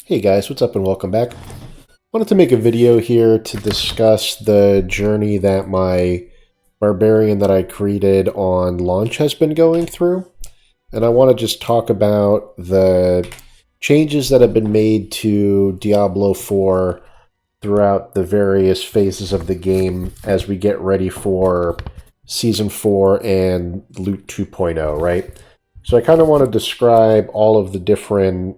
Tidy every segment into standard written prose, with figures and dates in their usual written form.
Hey guys, what's up and welcome back. Wanted to make a video here to discuss the journey that my Barbarian that I created on launch has been going through. And I want to just talk about the changes that have been made to Diablo 4 throughout the various phases of the game as we get ready for Season 4 and Loot 2.0, right? So I kind of want to describe all of the different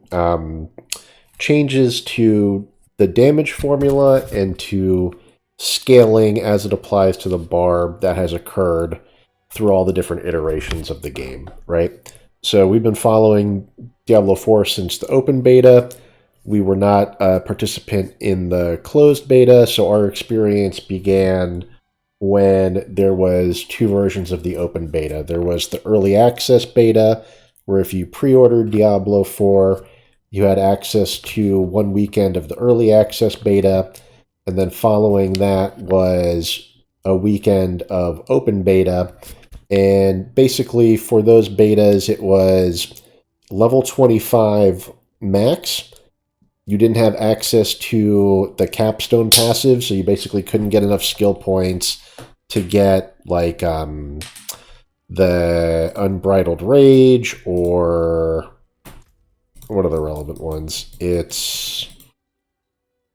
changes to the damage formula and to scaling as it applies to the barb that has occurred through all the different iterations of the game, right? So we've been following Diablo 4 since the open beta. We were not a participant in the closed beta, so our experience began when there was two versions of the open beta. There was the early access beta, where if you pre-ordered Diablo 4, you had access to 1 weekend of the early access beta, and then following that was a weekend of open beta. And basically for those betas, it was level 25 max. You didn't have access to the capstone passive, so you basically couldn't get enough skill points to get like the Unbridled Rage, or what are the relevant ones? It's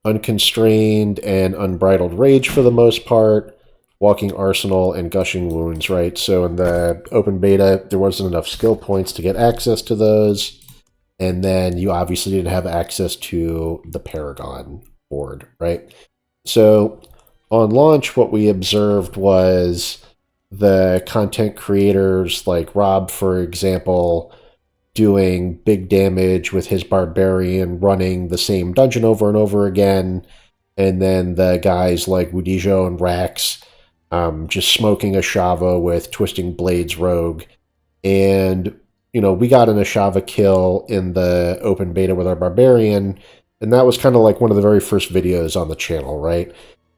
Unconstrained and Unbridled Rage for the most part, Walking Arsenal, and Gushing Wounds, right? So in the open beta, there wasn't enough skill points to get access to those. And then you obviously didn't have access to the Paragon board, right? So on launch, what we observed was the content creators like Rob, for example, doing big damage with his Barbarian, running the same dungeon over and over again. And then the guys like Wudijo and Rax just smoking a Shava with Twisting Blades Rogue. And, you know, we got an Ashava kill in the open beta with our Barbarian, and that was kind of like one of the very first videos on the channel, right?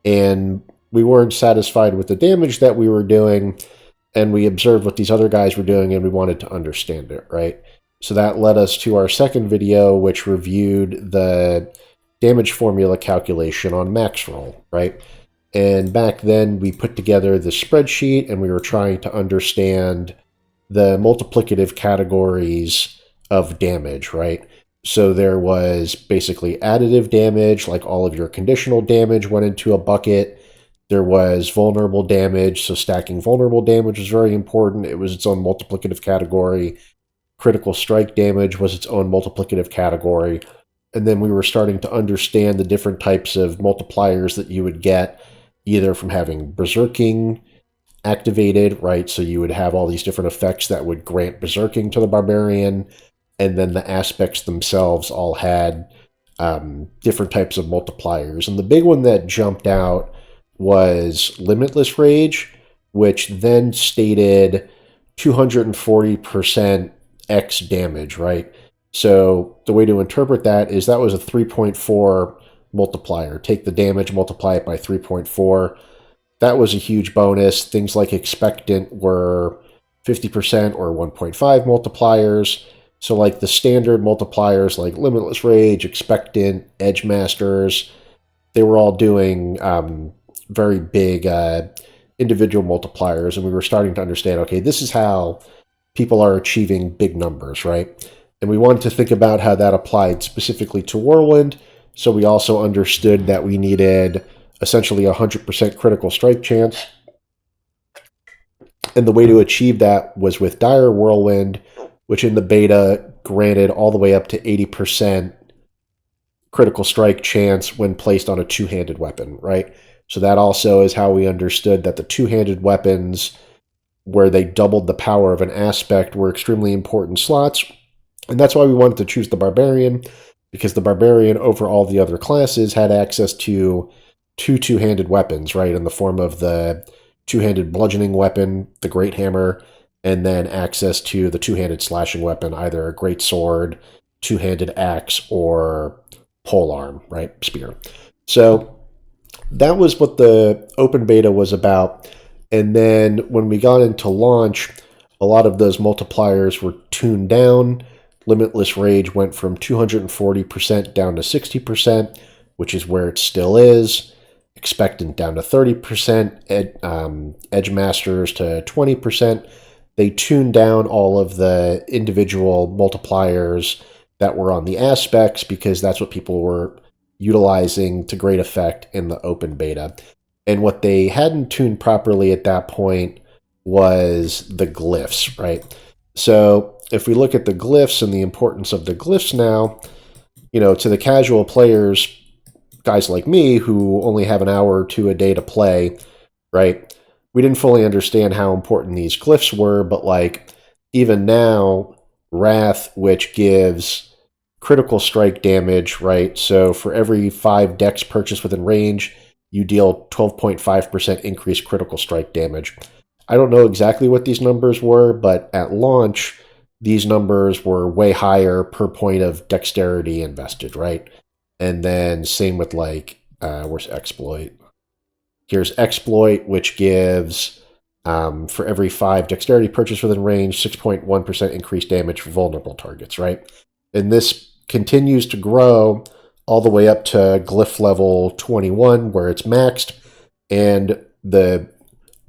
And we weren't satisfied with the damage that we were doing, and we observed what these other guys were doing, and we wanted to understand it, right? So that led us to our second video, which reviewed the damage formula calculation on max roll, right? And back then, we put together the spreadsheet, and we were trying to understand the multiplicative categories of damage, right? So there was basically additive damage, like all of your conditional damage went into a bucket. There was vulnerable damage, so stacking vulnerable damage was very important. It was its own multiplicative category. Critical strike damage was its own multiplicative category. And then we were starting to understand the different types of multipliers that you would get, either from having berserking activated, right? So you would have all these different effects that would grant berserking to the Barbarian, and then the aspects themselves all had different types of multipliers. And the big one that jumped out was Limitless Rage, which then stated 240% X damage, right? So the way to interpret that is that was a 3.4 multiplier. Take the damage, multiply it by 3.4. That was a huge bonus. Things like Expectant were 50% or 1.5 multipliers. So like the standard multipliers like Limitless Rage, Expectant, Edge Masters, they were all doing very big individual multipliers. And we were starting to understand, okay, this is how people are achieving big numbers, right? And we wanted to think about how that applied specifically to Whirlwind. So we also understood that we needed essentially 100% critical strike chance. And the way to achieve that was with Dire Whirlwind, which in the beta granted all the way up to 80% critical strike chance when placed on a two-handed weapon, right? So that also is how we understood that the two-handed weapons, where they doubled the power of an aspect, were extremely important slots. And that's why we wanted to choose the Barbarian, because the Barbarian over all the other classes had access to two-handed weapons, right, in the form of the two-handed bludgeoning weapon, the Great Hammer, and then access to the two-handed slashing weapon, either a Great Sword, two-handed axe, or polearm, right, spear. So that was what the open beta was about. And then when we got into launch, a lot of those multipliers were tuned down. Limitless Rage went from 240% down to 60%, which is where it still is. Expectant down to 30%, Edge Masters to 20%. They tuned down all of the individual multipliers that were on the aspects because that's what people were utilizing to great effect in the open beta. And what they hadn't tuned properly at that point was the glyphs, right? So if we look at the glyphs and the importance of the glyphs now, to the casual players, guys like me who only have an hour or two a day to play, right? We didn't fully understand how important these glyphs were, but like even now, Wrath, which gives critical strike damage, right? So for every 5 decks purchased within range, you deal 12.5% increased critical strike damage. I don't know exactly what these numbers were, but at launch, these numbers were way higher per point of dexterity invested, right? And then same with where's Exploit? Here's Exploit, which gives, for every 5 dexterity purchased within range, 6.1% increased damage for vulnerable targets, right? And this continues to grow all the way up to glyph level 21, where it's maxed, and the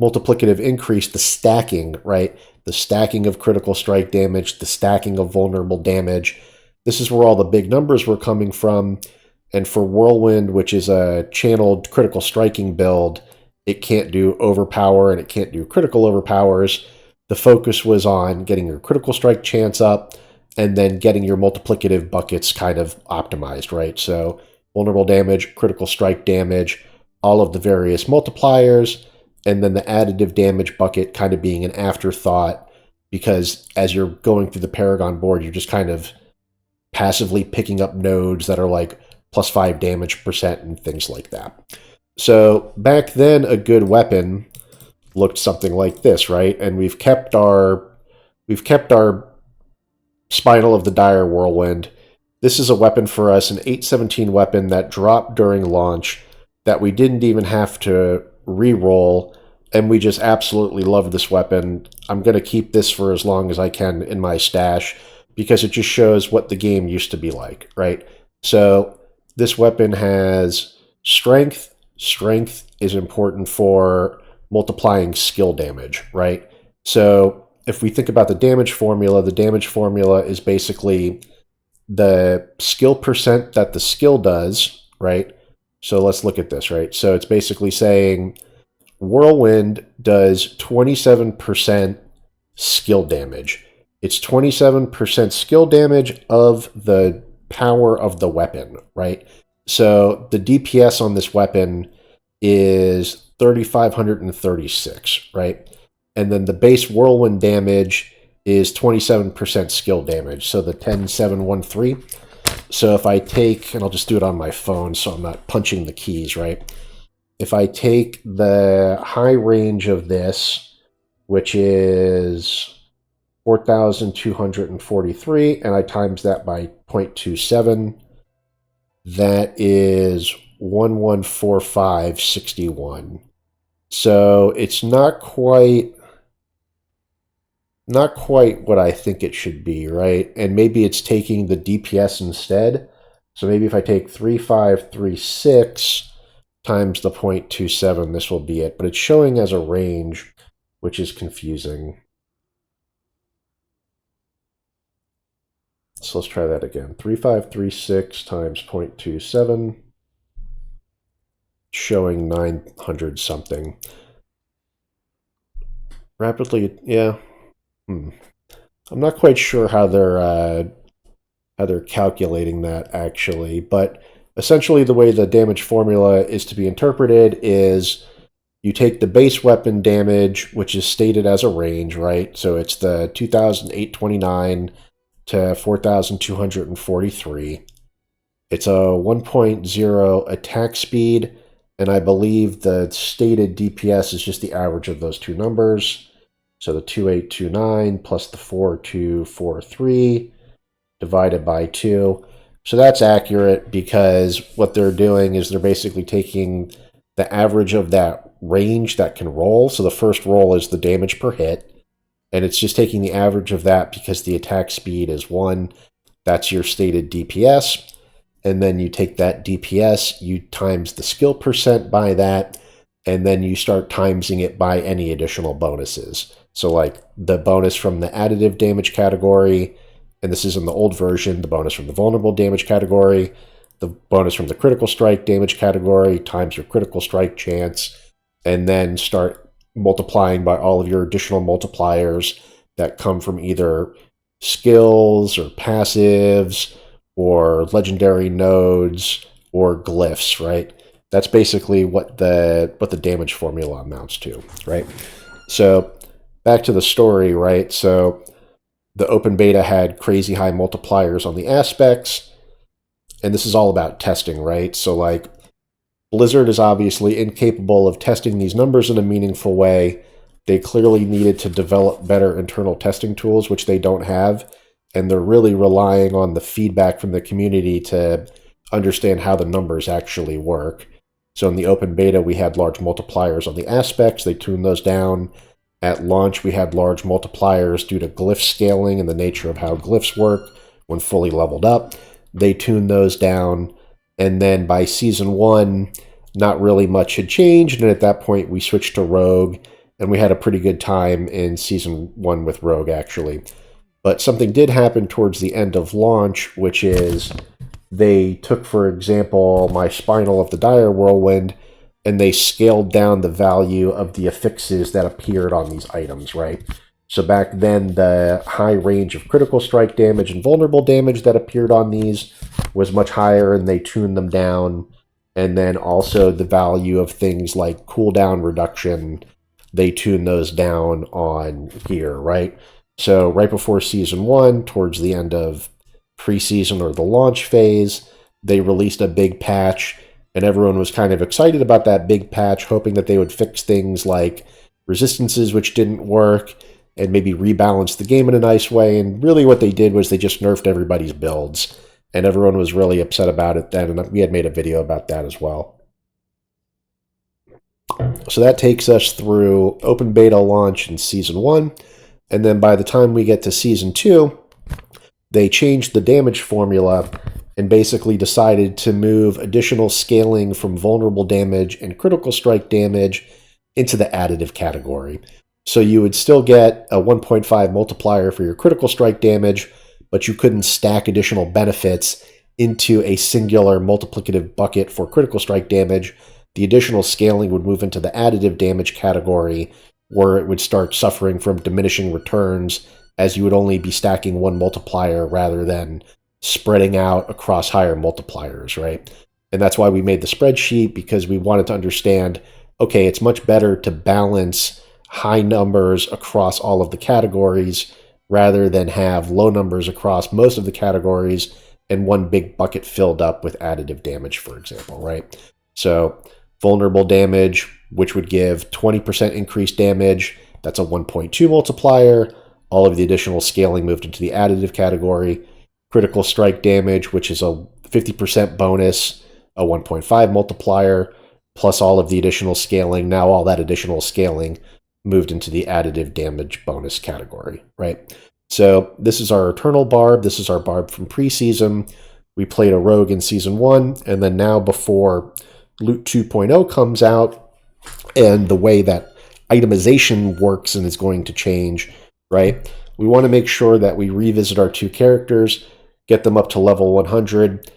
multiplicative increase, the stacking, right? The stacking of critical strike damage, the stacking of vulnerable damage. This is where all the big numbers were coming from. And for Whirlwind, which is a channeled critical striking build, it can't do overpower and it can't do critical overpowers. The focus was on getting your critical strike chance up and then getting your multiplicative buckets kind of optimized, right? So vulnerable damage, critical strike damage, all of the various multipliers, and then the additive damage bucket kind of being an afterthought, because as you're going through the Paragon board, you're just kind of passively picking up nodes that are like +5 damage percent and things like that. So back then, a good weapon looked something like this, right? And we've kept our Spinal of the Dire Whirlwind. This is a weapon for us, an 817 weapon that dropped during launch that we didn't even have to re-roll, and we just absolutely love this weapon. I'm going to keep this for as long as I can in my stash because it just shows what the game used to be like, right? So this weapon has strength. Strength is important for multiplying skill damage, right? So if we think about the damage formula is basically the skill percent that the skill does, right? So let's look at this, right? So it's basically saying Whirlwind does 27% skill damage. It's 27% skill damage of the power of the weapon, right? So the DPS on this weapon is 3,536, right? And then the base Whirlwind damage is 27% skill damage, so the 10,713. So if I take, and I'll just do it on my phone so I'm not punching the keys, right? If I take the high range of this, which is 4,243, and I times that by 0.27, that is 114561. So it's not quite what I think it should be, right? And maybe it's taking the DPS instead. So maybe if I take 3536 times the 0.27, this will be it. But it's showing as a range, which is confusing. So let's try that again. 3536 times 0.27, showing 900 something. Rapidly, yeah. I'm not quite sure how they're calculating that actually, but essentially the way the damage formula is to be interpreted is you take the base weapon damage, which is stated as a range, right? So it's the 2,829 to 4,243. It's a 1.0 attack speed, and I believe the stated DPS is just the average of those two numbers. So the 2,829 plus the 4,243 divided by 2. So that's accurate because what they're doing is they're basically taking the average of that range that can roll. So the first roll is the damage per hit. And it's just taking the average of that because the attack speed is 1. That's your stated DPS. And then you take that DPS, you times the skill percent by that, and then you start timesing it by any additional bonuses. So like the bonus from the additive damage category, and this is in the old version, the bonus from the vulnerable damage category, the bonus from the critical strike damage category times your critical strike chance, and then start multiplying by all of your additional multipliers that come from either skills or passives or legendary nodes or glyphs, right? That's basically what the damage formula amounts to, right? So back to the story, right? So the open beta had crazy high multipliers on the aspects, and this is all about testing, right? So like Blizzard is obviously incapable of testing these numbers in a meaningful way. They clearly needed to develop better internal testing tools, which they don't have, and they're really relying on the feedback from the community to understand how the numbers actually work. So in the open beta, we had large multipliers on the aspects. They tuned those down. At launch, we had large multipliers due to glyph scaling and the nature of how glyphs work when fully leveled up. They tuned those down. And then by Season 1, not really much had changed. And at that point, we switched to Rogue. And we had a pretty good time in Season 1 with Rogue, actually. But something did happen towards the end of launch, which is they took, for example, my Spinal of the Dire Whirlwind, and they scaled down the value of the affixes that appeared on these items, right? So back then, the high range of critical strike damage and vulnerable damage that appeared on these was much higher, and they tuned them down. And then also the value of things like cooldown reduction, they tuned those down on here, right? So right before Season 1, towards the end of preseason or the launch phase, they released a big patch, and everyone was kind of excited about that big patch, hoping that they would fix things like resistances, which didn't work, and maybe rebalance the game in a nice way. And really what they did was they just nerfed everybody's builds, and everyone was really upset about it then, and we had made a video about that as well. So that takes us through open beta launch in Season 1, and then by the time we get to Season 2, they changed the damage formula and basically decided to move additional scaling from vulnerable damage and critical strike damage into the additive category. So you would still get a 1.5 multiplier for your critical strike damage, but you couldn't stack additional benefits into a singular multiplicative bucket for critical strike damage. The additional scaling would move into the additive damage category, where it would start suffering from diminishing returns, as you would only be stacking one multiplier rather than spreading out across higher multipliers, right? And that's why we made the spreadsheet, because we wanted to understand, okay, it's much better to balance high numbers across all of the categories rather than have low numbers across most of the categories and one big bucket filled up with additive damage, for example, right? So vulnerable damage, which would give 20% increased damage, that's a 1.2 multiplier. All of the additional scaling moved into the additive category. Critical strike damage, which is a 50% bonus, a 1.5 multiplier, plus all of the additional scaling. Now all that additional scaling moved into the additive damage bonus category, right? So this is our Eternal Barb. This is our Barb from preseason. We played a Rogue in Season 1, and then now before Loot 2.0 comes out, and the way that itemization works and is going to change, right? We want to make sure that we revisit our two characters, get them up to level 100,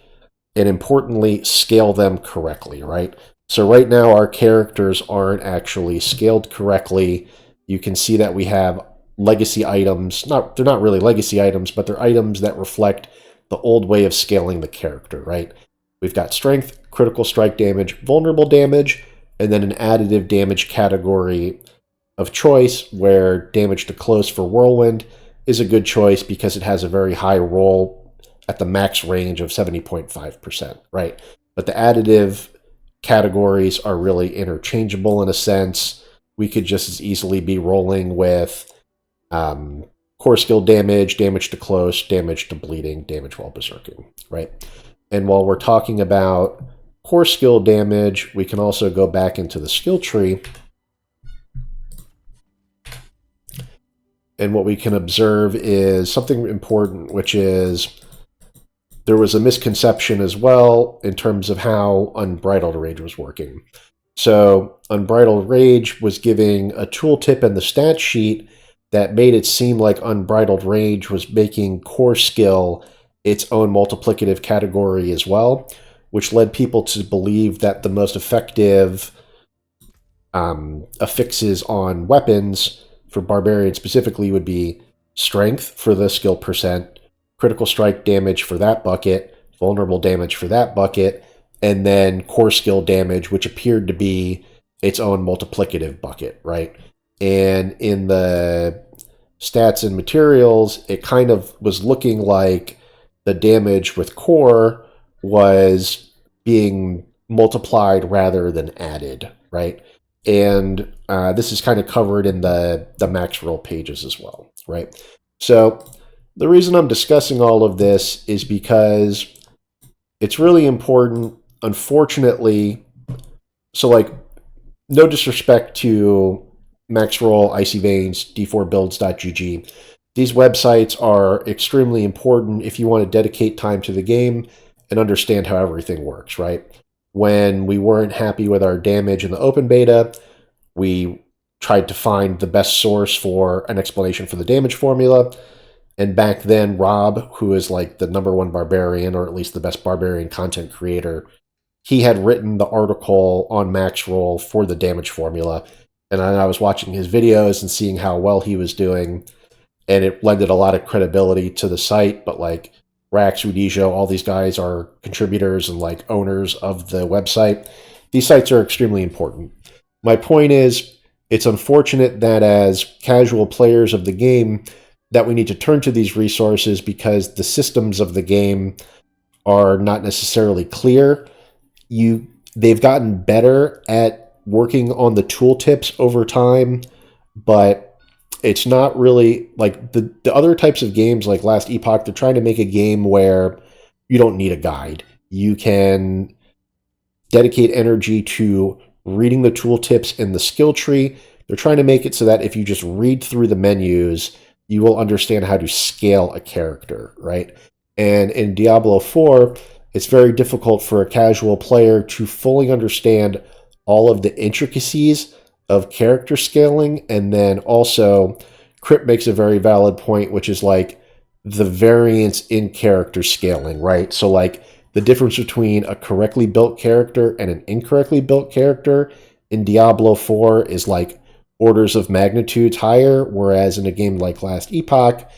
and importantly, scale them correctly, right? So right now, our characters aren't actually scaled correctly. You can see that we have legacy items. They're not really legacy items, but they're items that reflect the old way of scaling the character, right? We've got strength, critical strike damage, vulnerable damage, and then an additive damage category of choice, where damage to close for Whirlwind is a good choice because it has a very high roll at the max range of 70.5%, right? But the additive categories are really interchangeable in a sense. We could just as easily be rolling with core skill damage, damage to close, damage to bleeding, damage while berserking, right? And while we're talking about core skill damage, we can also go back into the skill tree And what we can observe is something important, which is there was a misconception as well in terms of how Unbridled Rage was working. So Unbridled Rage was giving a tooltip in the stat sheet that made it seem like Unbridled Rage was making core skill its own multiplicative category as well, which led people to believe that the most effective affixes on weapons for Barbarian specifically would be strength for the skill percent, critical strike damage for that bucket, vulnerable damage for that bucket, and then core skill damage, which appeared to be its own multiplicative bucket, right? And in the stats and materials, it kind of was looking like the damage with core was being multiplied rather than added, right? And this is kind of covered in the max roll pages as well, right? So the reason I'm discussing all of this is because it's really important. Unfortunately, so like, no disrespect to Max Roll, Icy Veins, d4builds.gg. These websites are extremely important if you want to dedicate time to the game and understand how everything works, right? When we weren't happy with our damage in the open beta, we tried to find the best source for an explanation for the damage formula. And back then, Rob, who is like the #1 barbarian, or at least the best barbarian content creator, he had written the article on Max Roll for the damage formula. And I was watching his videos and seeing how well he was doing, and it lended a lot of credibility to the site. But like Rax, Udijo, all these guys are contributors and like owners of the website. These sites are extremely important. My point is, it's unfortunate that as casual players of the game, that we need to turn to these resources because the systems of the game are not necessarily clear. They've gotten better at working on the tooltips over time, but it's not really like the other types of games like Last Epoch. They're trying to make a game where you don't need a guide. You can dedicate energy to reading the tooltips in the skill tree. They're trying to make it so that if you just read through the menus, you will understand how to scale a character, right? And in Diablo 4, it's very difficult for a casual player to fully understand all of the intricacies of character scaling. And then also, Crip makes a very valid point, which is like the variance in character scaling, right? So like the difference between a correctly built character and an incorrectly built character in Diablo 4 is like orders of magnitudes higher, whereas in a game like Last Epoch,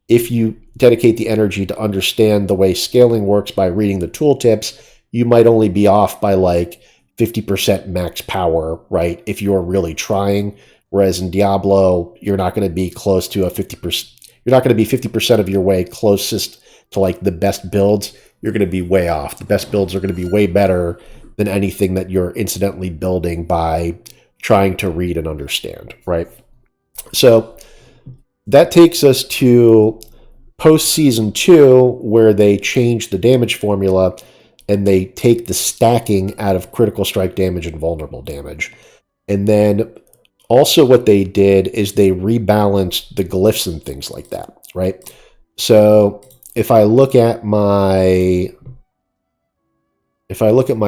if you dedicate the energy to understand the way scaling works by reading the tooltips, you might only be off by like 50% max power, right? If you're really trying. Whereas in Diablo, you're not going to be close to a 50%. You're not going to be 50% of your way closest to like the best builds. You're going to be way off. The best builds are going to be way better than anything that you're incidentally building by trying to read and understand, right? So that takes us to post season 2, where they change the damage formula and they take the stacking out of critical strike damage and vulnerable damage. And then also what they did is they rebalanced the glyphs and things like that, right? So if I look at my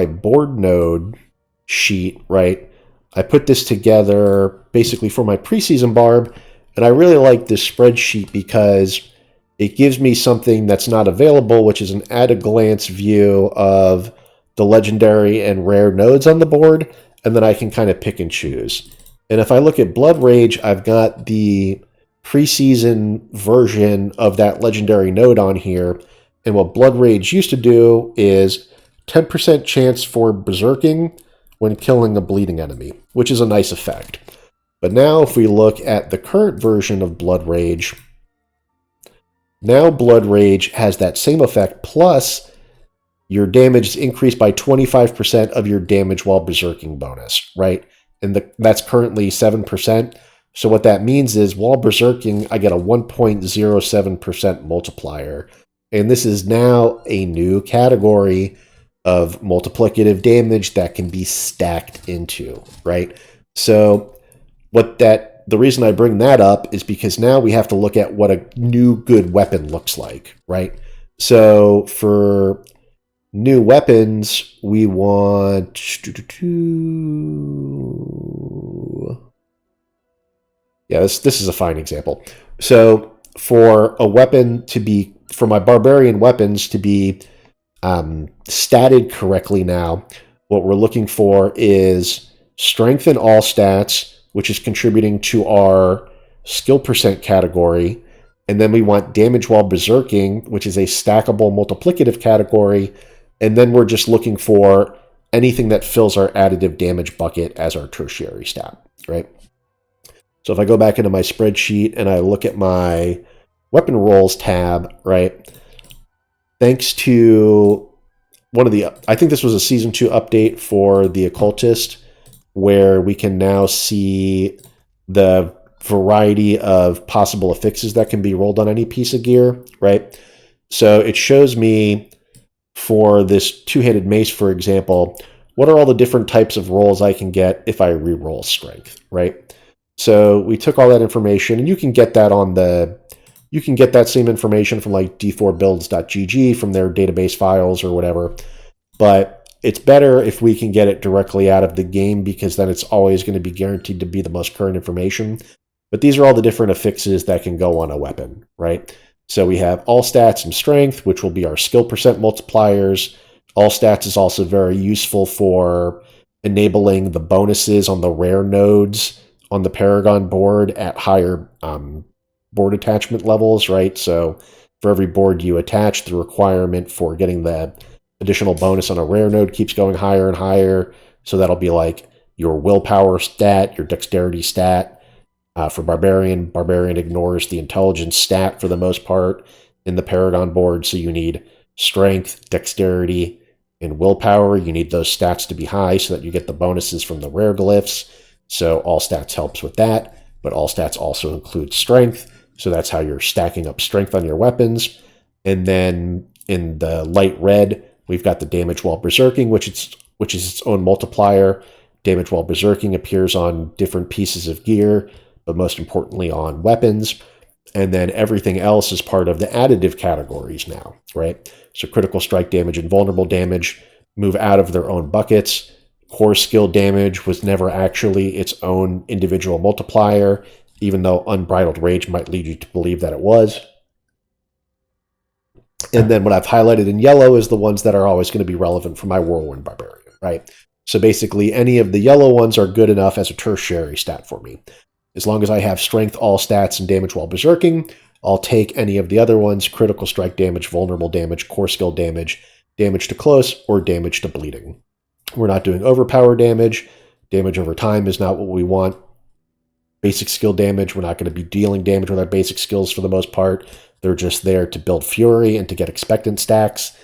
board node sheet, right, I put this together basically for my preseason barb, and I really like this spreadsheet because it gives me something that's not available, which is an at-a-glance view of the legendary and rare nodes on the board, and then I can kind of pick and choose. And if I look at Blood Rage, I've got the preseason version of that legendary node on here, and what Blood Rage used to do is 10% chance for berserking when killing a bleeding enemy, which is a nice effect. But now if we look at the current version of Blood Rage, now Blood Rage has that same effect, plus your damage is increased by 25% of your damage while berserking bonus, right? And that's currently 7%. So what that means is while berserking, I get a 1.07% multiplier. And this is now a new category of multiplicative damage that can be stacked into, right? So what that the reason I bring that up is because now we have to look at what a new good weapon looks like, right? So for new weapons, we want... Yeah, this is a fine example. So for a weapon to be... For my Barbarian weapons to be statted correctly now, what we're looking for is strength in all stats, which is contributing to our skill percent category. And then we want damage while berserking, which is a stackable multiplicative category. And then we're just looking for anything that fills our additive damage bucket as our tertiary stat, right? So if I go back into my spreadsheet and I look at my weapon rolls tab, right? Thanks to one of the, I think this was a Season 2 update for the Occultist, where we can now see the variety of possible affixes that can be rolled on any piece of gear, right? So it shows me for this two-handed mace, for example, what are all the different types of rolls I can get if I re-roll strength, right? So we took all that information, and you can get that on the, you can get that same information from like d4builds.gg from their database files or whatever, but it's better if we can get it directly out of the game, because then it's always going to be guaranteed to be the most current information. But these are all the different affixes that can go on a weapon, right? So we have all stats and strength, which will be our skill percent multipliers. All stats is also very useful for enabling the bonuses on the rare nodes on the Paragon board at higher board attachment levels, right? So for every board you attach, the requirement for getting the additional bonus on a rare node keeps going higher and higher. So that'll be like your willpower stat, your dexterity stat. For Barbarian, Barbarian ignores the intelligence stat for the most part in the Paragon board. So you need strength, dexterity, and willpower. You need those stats to be high so that you get the bonuses from the rare glyphs. So all stats helps with that, but all stats also include strength. So that's how you're stacking up strength on your weapons. And then in the light red, we've got the damage while berserking, which is its own multiplier. Damage while berserking appears on different pieces of gear, but most importantly on weapons. And then everything else is part of the additive categories now, right? So critical strike damage and vulnerable damage move out of their own buckets. Core skill damage was never actually its own individual multiplier, even though Unbridled Rage might lead you to believe that it was. And then what I've highlighted in yellow is the ones that are always going to be relevant for my Whirlwind Barbarian, right? So basically any of the yellow ones are good enough as a tertiary stat for me. As long as I have strength, all stats, and damage while berserking, I'll take any of the other ones: critical strike damage, vulnerable damage, core skill damage, damage to close, or damage to bleeding. We're not doing overpower damage. Damage over time is not what we want. Basic skill damage, we're not going to be dealing damage with our basic skills for the most part. They're just there to build fury and to get expectant stacks.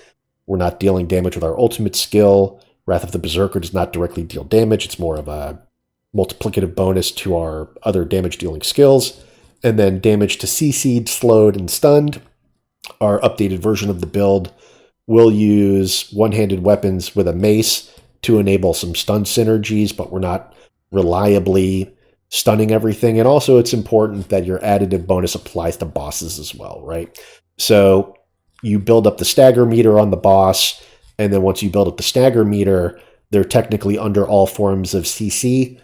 We're not dealing damage with our ultimate skill. Wrath of the Berserker does not directly deal damage. It's more of a multiplicative bonus to our other damage dealing skills. And then damage to CC'd, slowed, and stunned. Our updated version of the build will use one-handed weapons with a mace to enable some stun synergies, but we're not reliably stunning everything. And also it's important that your additive bonus applies to bosses as well, right? So you build up the stagger meter on the boss, and then once you build up the stagger meter, they're technically under all forms of CC,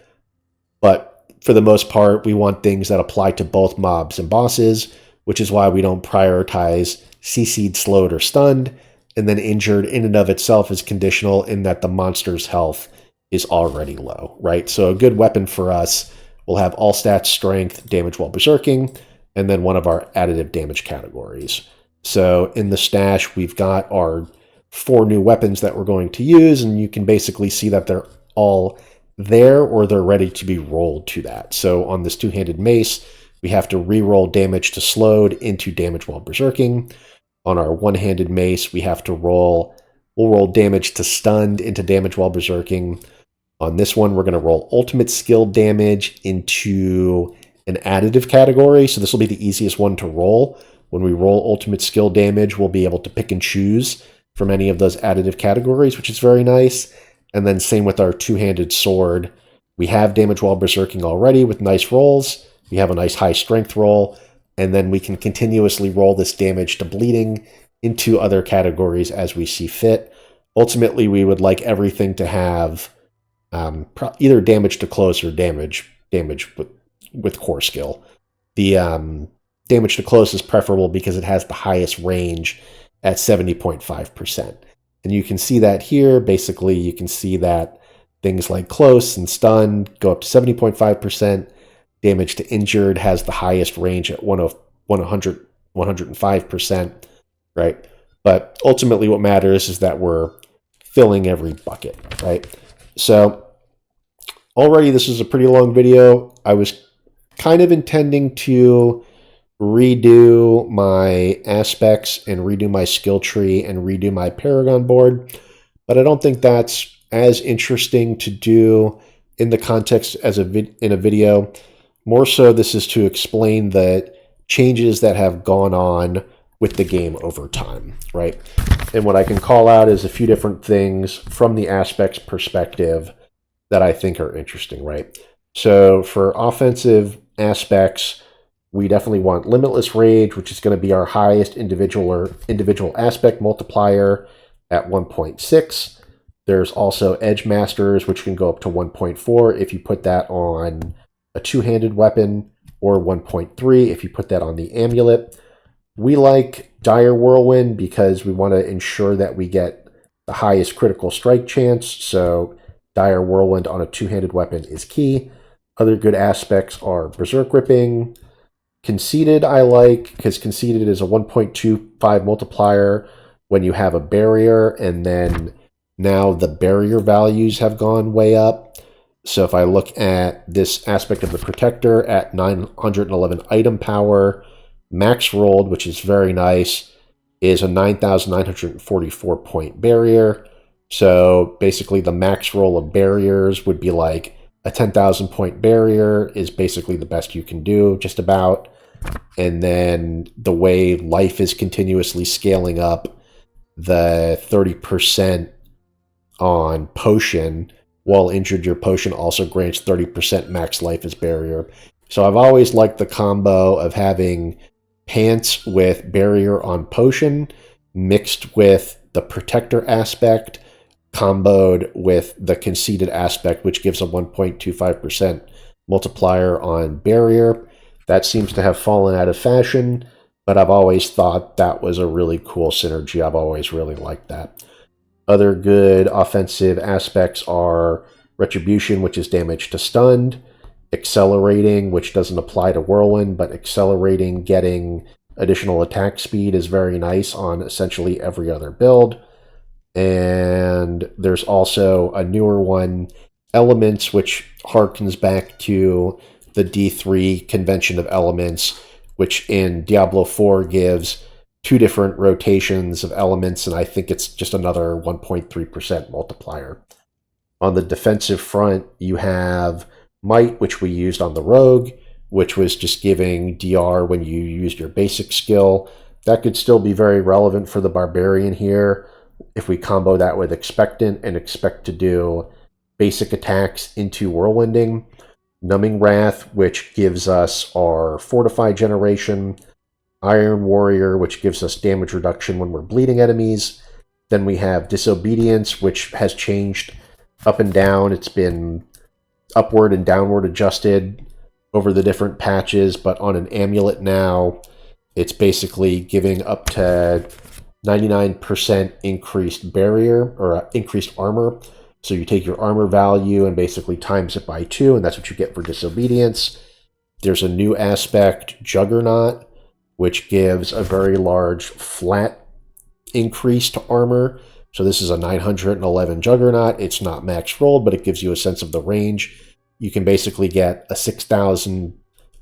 but for the most part, we want things that apply to both mobs and bosses, which is why we don't prioritize CC'd, slowed, or stunned. And then injured in and of itself is conditional in that the monster's health is already low, right? So a good weapon for us will have all stats, strength, damage while berserking, and then one of our additive damage categories. So in the stash, we've got our 4 new weapons that we're going to use, and you can basically see that they're all there or they're ready to be rolled to that. So on this two-handed mace, we have to re-roll damage to slowed into damage while berserking. On our one-handed mace, we have to we'll roll damage to stunned into damage while berserking. On this one, we're going to roll ultimate skill damage into an additive category. So this will be the easiest one to roll. When we roll ultimate skill damage, we'll be able to pick and choose from any of those additive categories, which is very nice. And then same with our two-handed sword. We have damage while berserking already with nice rolls. we have a nice high strength roll, and then we can continuously roll this damage to bleeding into other categories as we see fit. Ultimately, we would like everything to have either damage to close or damage with core skill. The damage to close is preferable because it has the highest range at 70.5%. And you can see that here. Basically, you can see that things like close and stun go up to 70.5%. Damage to injured has the highest range at 105%, right? But ultimately what matters is that we're filling every bucket, right? So already this is a pretty long video. I was kind of intending to redo my aspects and redo my skill tree and redo my Paragon board, but I don't think that's as interesting to do in the context as in a video. More so, this is to explain the changes that have gone on with the game over time, right? And what I can call out is a few different things from the aspects perspective that I think are interesting, right? So for offensive aspects, we definitely want Limitless Rage, which is going to be our highest individual aspect multiplier at 1.6. There's also Edge Masters, which can go up to 1.4 if you put that on a two-handed weapon, or 1.3 if you put that on the amulet. We like Dire Whirlwind because we want to ensure that we get the highest critical strike chance, so Dire Whirlwind on a two-handed weapon is key. Other good aspects are Berserk Ripping. Conceited I like, because Conceited is a 1.25 multiplier when you have a barrier, and then now the barrier values have gone way up. So if I look at this aspect of the Protector at 911 item power, max rolled, which is very nice, is a 9,944 point barrier. So basically the max roll of barriers would be like a 10,000 point barrier is basically the best you can do, just about. And then the way life is continuously scaling up, the 30% on potion, while injured, your potion also grants 30% max life as barrier. So I've always liked the combo of having pants with barrier on potion mixed with the Protector aspect comboed with the Conceited aspect, which gives a 1.25% multiplier on barrier. That seems to have fallen out of fashion, but I've always thought that was a really cool synergy. I've always really liked that. Other good offensive aspects are Retribution, which is damage to stunned, Accelerating, which doesn't apply to Whirlwind, but accelerating, getting additional attack speed is very nice on essentially every other build. And there's also a newer one, Elements, which harkens back to the D3 convention of elements, which in Diablo 4 gives 2 different rotations of elements, and I think it's just another 1.3% multiplier. On the defensive front, you have Might, which we used on the Rogue, which was just giving DR when you used your basic skill. That could still be very relevant for the Barbarian here if we combo that with Expectant and expect to do basic attacks into Whirlwinding. Numbing Wrath, which gives us our Fortify generation. Iron Warrior, which gives us damage reduction when we're bleeding enemies. Then we have Disobedience, which has changed up and down. It's been upward and downward adjusted over the different patches, but on an amulet now, it's basically giving up to 99% increased barrier, or increased armor. So you take your armor value and basically times it by 2, and that's what you get for Disobedience. There's a new aspect, Juggernaut, which gives a very large flat increase to armor. So this is a 911 Juggernaut. It's not max rolled, but it gives you a sense of the range. You can basically get a 6,000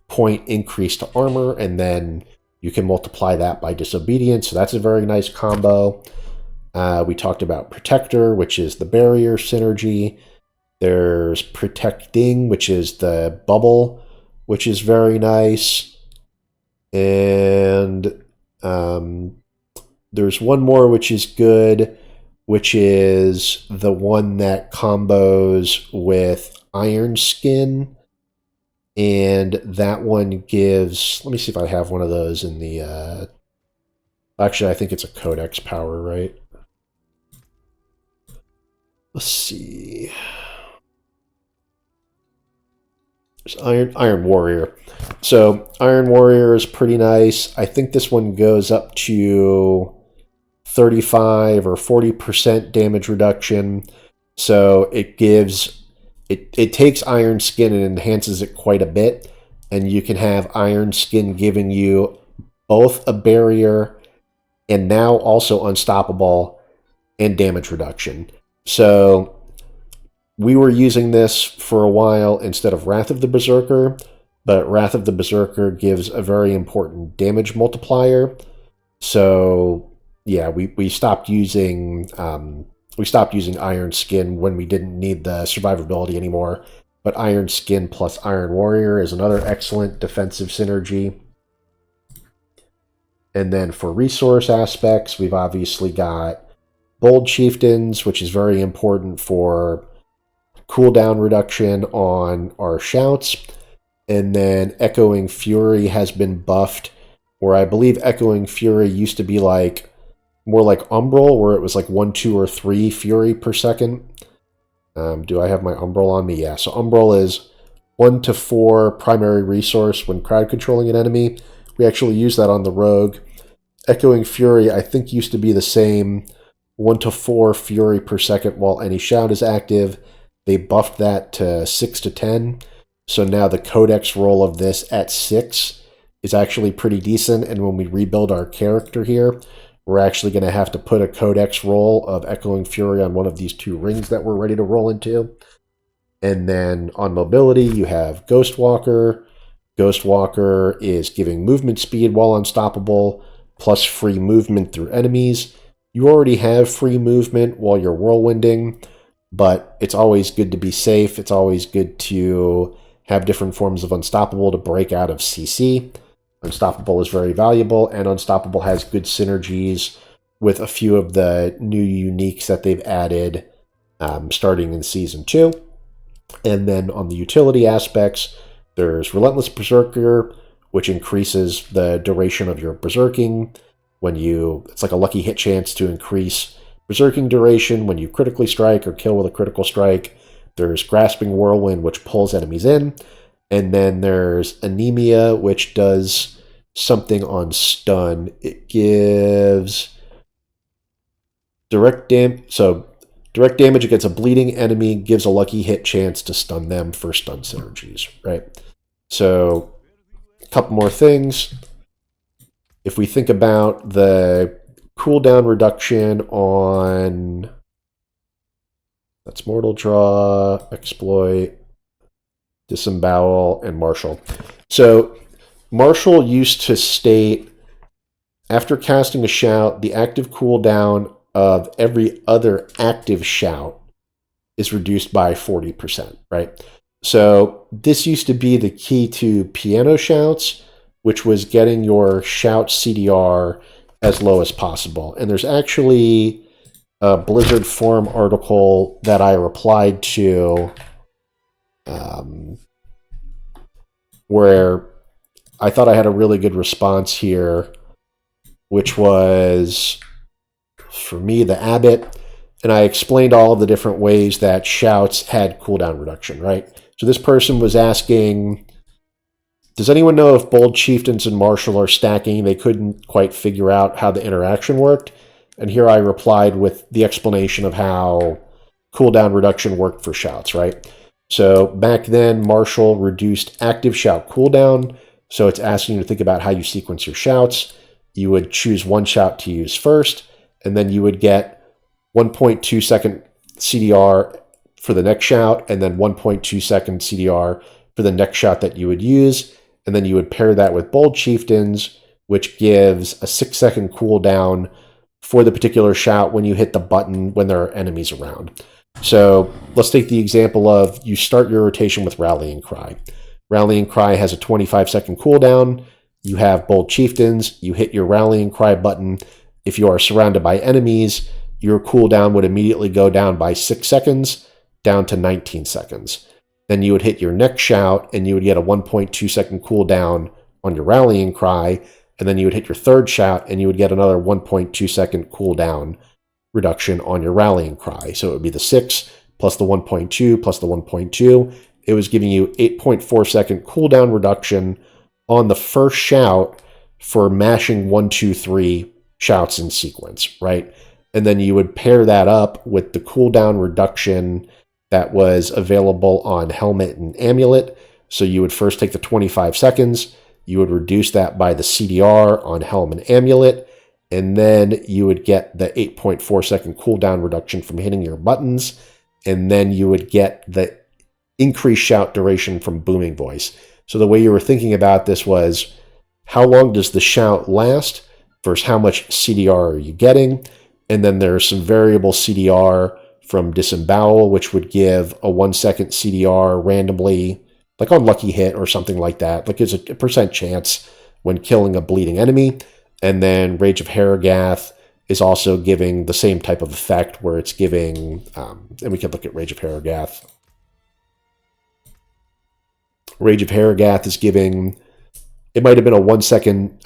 point increase to armor, and then you can multiply that by Disobedience. So that's a very nice combo. We talked about Protector, which is the barrier synergy. There's Protecting, which is the bubble, which is very nice. And there's one more which is good, which is the one that combos with Iron Skin and that one gives, let me see if I have one of those in the, actually I think it's a codex power, right? Let's see. There's Iron Warrior. So Iron Warrior is pretty nice. I think this one goes up to 35 or 40% damage reduction. So it gives, it takes Iron Skin and enhances it quite a bit. And you can have Iron Skin giving you both a barrier and now also unstoppable and damage reduction. So we were using this for a while instead of Wrath of the Berserker, but Wrath of the Berserker gives a very important damage multiplier. So yeah, we stopped using Iron Skin when we didn't need the survivability anymore. But Iron Skin plus Iron Warrior is another excellent defensive synergy. And then for resource aspects, we've obviously got Bold Chieftains, which is very important for cooldown reduction on our shouts. And then Echoing Fury has been buffed, where I believe Echoing Fury used to be like more like Umbral, where it was like 1, 2, or 3 Fury per second. Do I have my Umbral on me? Yeah, so Umbral is 1 to 4 primary resource when crowd controlling an enemy. We actually use that on the Rogue. Echoing Fury, I think, used to be the same, 1 to 4 Fury per second while any shout is active. They buffed that to 6 to 10. So now the codex roll of this at 6 is actually pretty decent. And when we rebuild our character here, we're actually going to have to put a codex roll of Echoing Fury on one of these 2 rings that we're ready to roll into. And then on mobility, you have Ghostwalker. Ghostwalker is giving movement speed while unstoppable, plus free movement through enemies. You already have free movement while you're whirlwinding, but it's always good to be safe. It's always good to have different forms of Unstoppable to break out of CC. Unstoppable is very valuable, and Unstoppable has good synergies with a few of the new uniques that they've added starting in Season 2. And then on the utility aspects, there's Relentless Berserker, which increases the duration of your berserking. It's like a lucky hit chance to increase berserking duration when you critically strike or kill with a critical strike. There's Grasping Whirlwind, which pulls enemies in. And then there's Anemia, which does something on stun. It gives direct damage. So direct damage against a bleeding enemy gives a lucky hit chance to stun them for stun synergies, right? So a couple more things. If we think about the cooldown reduction on, that's Mortal Draw, Exploit, Disembowel, and Martial. So Martial used to state, after casting a shout, the active cooldown of every other active shout is reduced by 40%, right? So this used to be the key to piano shouts, which was getting your shout CDR as low as possible. And there's actually a Blizzard forum article that I replied to where I thought I had a really good response here, which was, for me, the Abbot. And I explained all of the different ways that shouts had cooldown reduction, right? So this person was asking, does anyone know if Bold Chieftains and Martial are stacking? They couldn't quite figure out how the interaction worked. And here I replied with the explanation of how cooldown reduction worked for shouts, right? So back then, Martial reduced active shout cooldown. So it's asking you to think about how you sequence your shouts. You would choose one shout to use first, and then you would get 1.2 second CDR for the next shout, and then 1.2 second CDR for the next shout that you would use. And then you would pair that with Bold Chieftains, which gives a 6-second cooldown for the particular shout when you hit the button when there are enemies around. So let's take the example of you start your rotation with Rallying Cry. Rallying Cry has a 25-second cooldown. You have Bold Chieftains. You hit your Rallying Cry button. If you are surrounded by enemies, your cooldown would immediately go down by 6 seconds, down to 19 seconds. then you would hit your next shout, and you would get a 1.2 second cooldown on your rallying cry, and then you would hit your third shout, and you would get another 1.2 second cooldown reduction on your rallying cry. So it would be the 6 plus the 1.2 plus the 1.2. It was giving you 8.4 second cooldown reduction on the first shout for mashing 1, 2, 3 shouts in sequence, right? And then you would pair that up with the cooldown reduction that was available on Helmet and Amulet. So you would first take the 25 seconds, you would reduce that by the CDR on Helm and Amulet, and then you would get the 8.4 second cooldown reduction from hitting your buttons, and then you would get the increased shout duration from Booming Voice. So the way you were thinking about this was, how long does the shout last versus how much CDR are you getting? And then there's some variable CDR from Disembowel, which would give a 1 second CDR randomly, like on Lucky Hit or something like that. Like it's a percent chance when killing a bleeding enemy. And then Rage of Harrogath is also giving the same type of effect where it's giving, and we can look at Rage of Harrogath. Rage of Harrogath is giving, it might have been a 1 second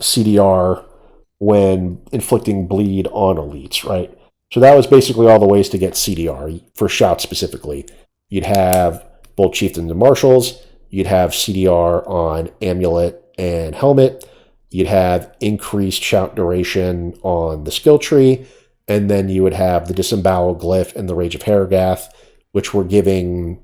CDR when inflicting bleed on elites, right? So that was basically all the ways to get CDR for shout specifically. You'd have both Chieftains and Marshals. You'd have CDR on Amulet and Helmet. You'd have increased shout duration on the skill tree. And then you would have the Disembowel Glyph and the Rage of Harrogath, which were giving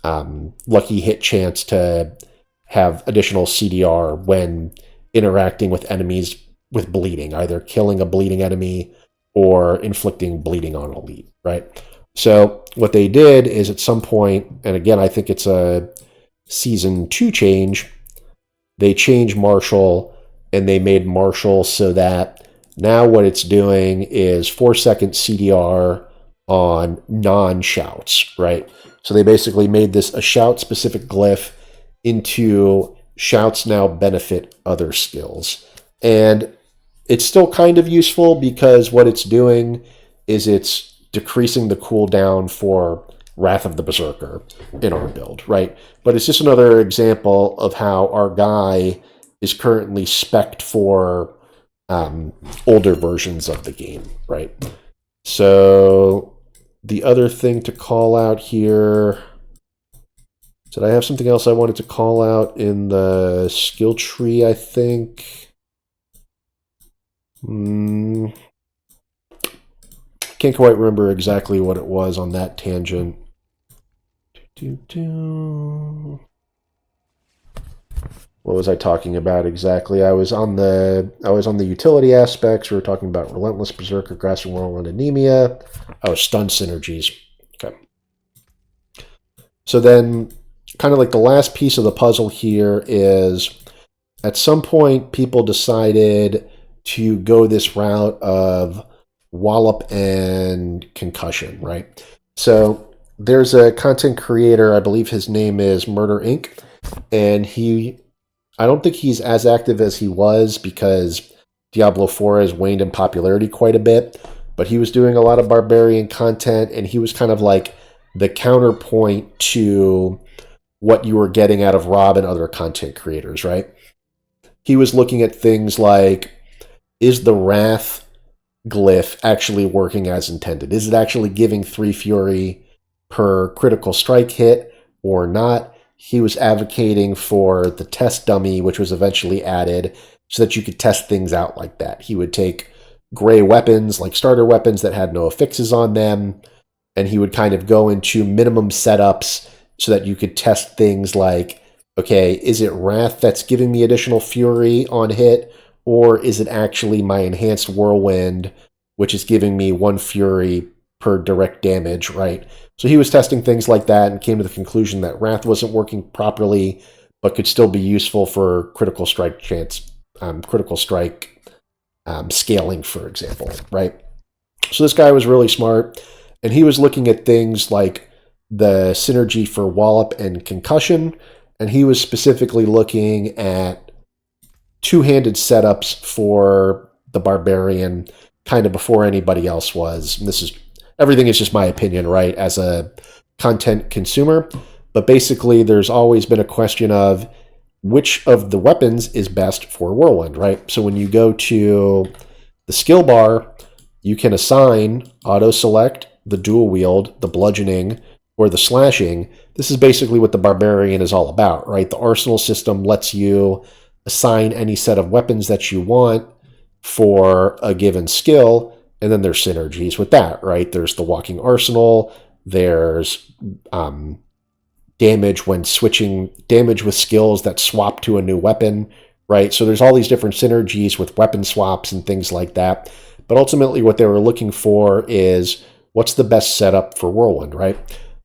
lucky hit chance to have additional CDR when interacting with enemies with bleeding, either killing a bleeding enemy or inflicting bleeding on elite, right? So what they did is at some point, and again, I think it's a Season 2 change, they changed Marshal, and they made Marshal so that now what it's doing is 4 second CDR on non-shouts, right? So they basically made this a shout-specific glyph into shouts now benefit other skills. And it's still kind of useful because what it's doing is it's decreasing the cooldown for Wrath of the Berserker in our build, right? But it's just another example of how our guy is currently spec'd for older versions of the game, right? So the other thing to call out here, did I have something else I wanted to call out in the skill tree, I think? Can't quite remember exactly what it was on that tangent. What was I talking about exactly? I was on the utility aspects. We were talking about Relentless Berserker, Grasping Whirlwind, Anemia. Oh, stun synergies. Okay. So then, kind of like the last piece of the puzzle here is, at some point, people decided to go this route of wallop and concussion, right? So there's a content creator, I believe his name is Murder Inc., and I don't think he's as active as he was because Diablo 4 has waned in popularity quite a bit, but he was doing a lot of Barbarian content, and he was kind of like the counterpoint to what you were getting out of Rob and other content creators, right? He was looking at things like, is the Wrath glyph actually working as intended? Is it actually giving 3 Fury per critical strike hit or not? He was advocating for the test dummy, which was eventually added so that you could test things out like that. He would take gray weapons, like starter weapons that had no affixes on them, and he would kind of go into minimum setups so that you could test things like, okay, is it Wrath that's giving me additional Fury on hit, or is it actually my enhanced Whirlwind, which is giving me 1 Fury per direct damage, right? So he was testing things like that and came to the conclusion that Wrath wasn't working properly, but could still be useful for critical strike chance, scaling, for example, right? So this guy was really smart, and he was looking at things like the synergy for wallop and concussion, and he was specifically looking at two-handed setups for the Barbarian kind of before anybody else was. And everything is just my opinion, right? As a content consumer, but basically there's always been a question of which of the weapons is best for Whirlwind, right? So when you go to the skill bar, you can assign auto-select, the dual wield, the bludgeoning, or the slashing. This is basically what the Barbarian is all about, right? The arsenal system lets you assign any set of weapons that you want for a given skill, and then there's synergies with that, right? There's the walking arsenal, there's damage when switching, damage with skills that swap to a new weapon, right? So there's all these different synergies with weapon swaps and things like that. But ultimately what they were looking for is what's the best setup for Whirlwind, right?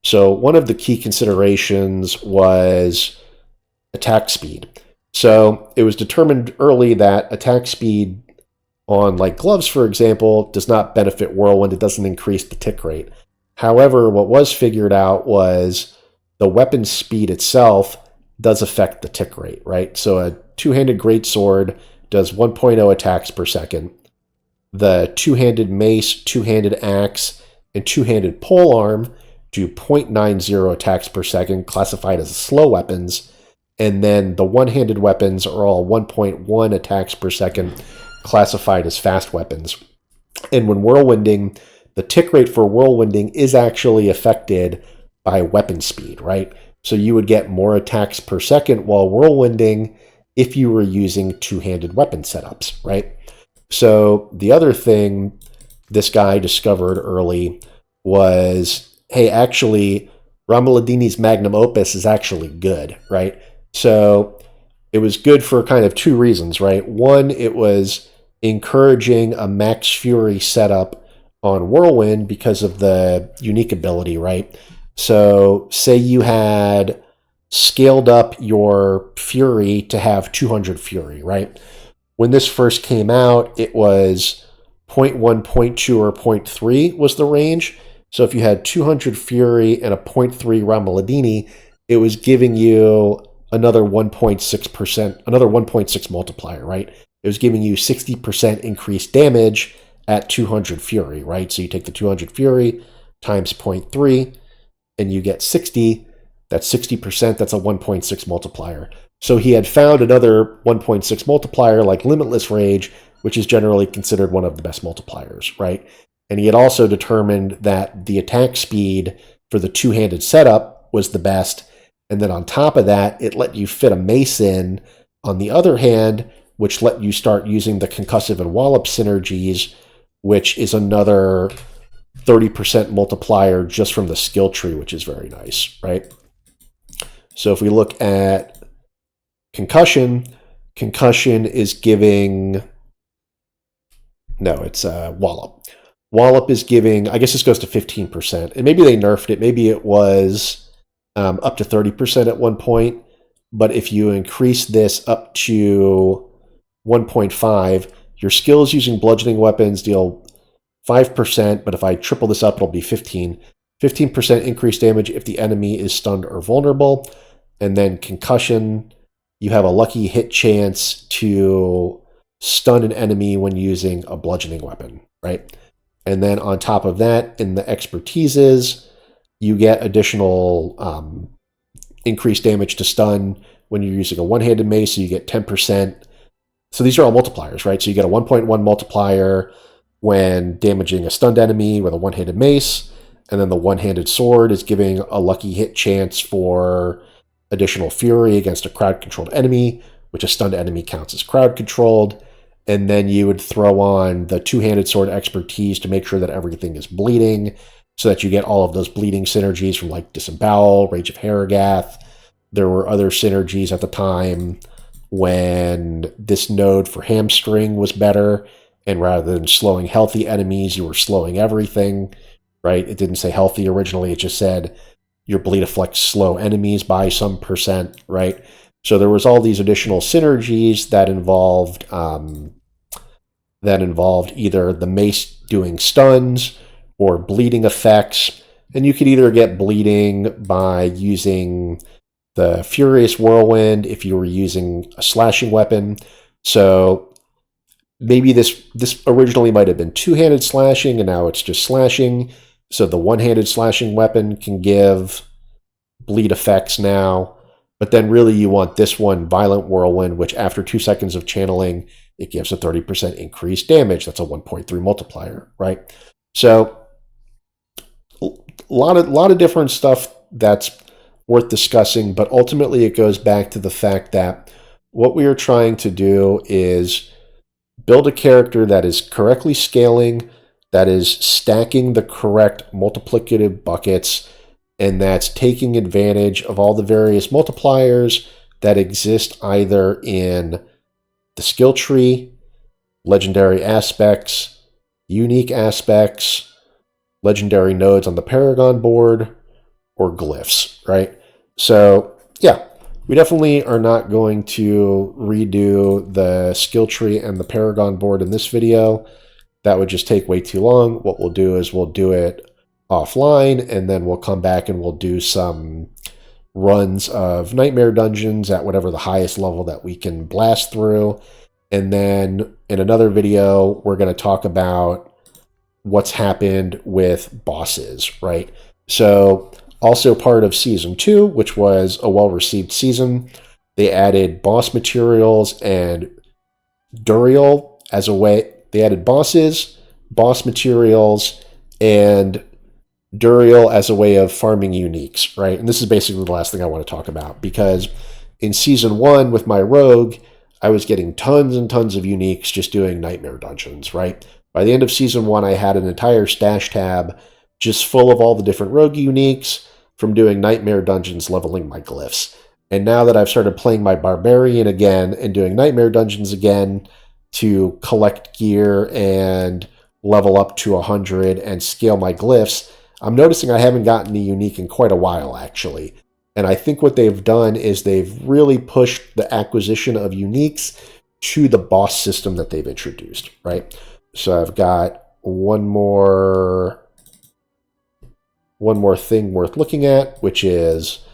So one of the key considerations was attack speed. So it was determined early that attack speed on like gloves, for example, does not benefit Whirlwind. It doesn't increase the tick rate. However, what was figured out was the weapon speed itself does affect the tick rate, right? So a two-handed greatsword does 1.0 attacks per second. The two-handed mace, two-handed axe, and two-handed polearm do 0.90 attacks per second, classified as slow weapons. And then the one-handed weapons are all 1.1 attacks per second, classified as fast weapons. And when whirlwinding, the tick rate for whirlwinding is actually affected by weapon speed, right? So you would get more attacks per second while whirlwinding if you were using two-handed weapon setups, right? So the other thing this guy discovered early was, hey, actually, Ramaldini's magnum opus is actually good, right? So it was good for kind of two reasons, right? One, it was encouraging a max fury setup on Whirlwind because of the unique ability, right? So say you had scaled up your fury to have 200 fury, right? When this first came out, it was 0.1, 0.2, or 0.3 was the range. So if you had 200 fury and a 0.3 Ramaldini, it was giving you another 1.6%, another 1.6 multiplier, right? It was giving you 60% increased damage at 200 fury, right? So you take the 200 fury times 0.3 and you get 60. That's 60%. That's a 1.6 multiplier. So he had found another 1.6 multiplier like Limitless Rage, which is generally considered one of the best multipliers, right? And he had also determined that the attack speed for the two-handed setup was the best. And then on top of that, it let you fit a mace in on the other hand, which let you start using the concussive and wallop synergies, which is another 30% multiplier just from the skill tree, which is very nice, right? So if we look at concussion, concussion is giving, no, it's wallop. Wallop is giving, I guess this goes to 15%, and maybe they nerfed it. Maybe it was up to 30% at one point, but if you increase this up to 1.5, your skills using bludgeoning weapons deal 5%, but if I triple this up, it'll be 15. 15% increased damage if the enemy is stunned or vulnerable. And then concussion, you have a lucky hit chance to stun an enemy when using a bludgeoning weapon, right? And then on top of that, in the expertises, you get additional increased damage to stun when you're using a one-handed mace, so you get 10%. So these are all multipliers, right? So you get a 1.1 multiplier when damaging a stunned enemy with a one-handed mace, and then the one-handed sword is giving a lucky hit chance for additional fury against a crowd-controlled enemy, which a stunned enemy counts as crowd-controlled. And then you would throw on the two-handed sword expertise to make sure that everything is bleeding, so that you get all of those bleeding synergies from like Disembowel, Rage of Harrogath. There were other synergies at the time when this node for Hamstring was better, and rather than slowing healthy enemies, you were slowing everything, right? It didn't say healthy originally, it just said your bleed afflicts slow enemies by some percent, right? So there was all these additional synergies that involved either the mace doing stuns or bleeding effects, and you could either get bleeding by using the Furious Whirlwind if you were using a slashing weapon. So maybe this originally might have been two-handed slashing, and now it's just slashing. So the one-handed slashing weapon can give bleed effects now, but then really you want this one, Violent Whirlwind, which after 2 seconds of channeling, it gives a 30% increased damage. That's a 1.3 multiplier, right? So a lot of different stuff that's worth discussing, but ultimately it goes back to the fact that what we are trying to do is build a character that is correctly scaling, that is stacking the correct multiplicative buckets, and that's taking advantage of all the various multipliers that exist either in the skill tree, legendary aspects, unique aspects, legendary nodes on the Paragon board, or glyphs, right? So, yeah, we definitely are not going to redo the skill tree and the Paragon board in this video. That would just take way too long. What we'll do is we'll do it offline, and then we'll come back and we'll do some runs of Nightmare Dungeons at whatever the highest level that we can blast through. And then in another video, we're going to talk about what's happened with bosses, right? So also part of Season 2, which was a well-received season, they added boss materials and Duriel as a way. They added bosses, boss materials, and Duriel as a way of farming uniques, right? And this is basically the last thing I want to talk about, because in Season 1 with my rogue, I was getting tons and tons of uniques just doing Nightmare Dungeons, right? By the end of Season 1, I had an entire stash tab just full of all the different rogue uniques from doing Nightmare Dungeons leveling my glyphs. And now that I've started playing my Barbarian again and doing Nightmare Dungeons again to collect gear and level up to 100 and scale my glyphs, I'm noticing I haven't gotten a unique in quite a while, actually. And I think what they've done is they've really pushed the acquisition of uniques to the boss system that they've introduced, right? So I've got one more thing worth looking at, which is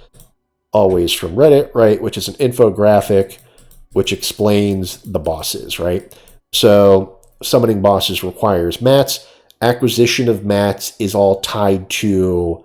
always from Reddit, right? Which is an infographic which explains the bosses, right? So summoning bosses requires mats. Acquisition of mats is all tied to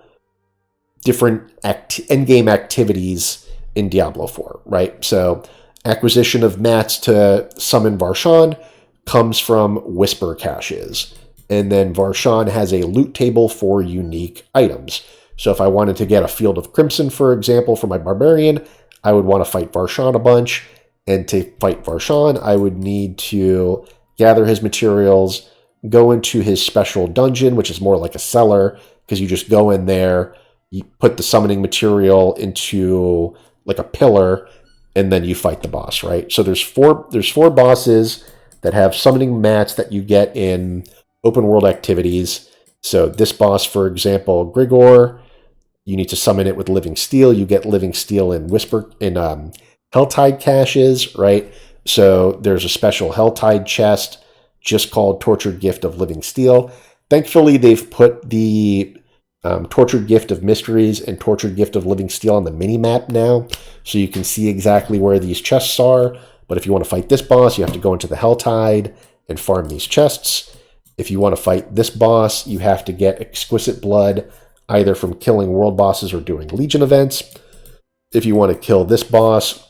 different endgame activities in Diablo 4, right? So acquisition of mats to summon Varshan comes from Whisper caches. And then Varshan has a loot table for unique items. So if I wanted to get a Field of Crimson, for example, for my Barbarian, I would want to fight Varshan a bunch. And to fight Varshan, I would need to gather his materials, go into his special dungeon, which is more like a cellar, because you just go in there, you put the summoning material into like a pillar, and then you fight the boss, right? So there's four bosses that have summoning mats that you get in open world activities. So this boss, for example, Grigor, you need to summon it with Living Steel. You get Living Steel in Helltide caches, right? So there's a special Helltide chest just called Tortured Gift of Living Steel. Thankfully, they've put the Tortured Gift of Mysteries and Tortured Gift of Living Steel on the mini-map now, so you can see exactly where these chests are. But if you want to fight this boss, you have to go into the Helltide and farm these chests. If you want to fight this boss, you have to get Exquisite Blood, either from killing world bosses or doing Legion events. If you want to kill this boss,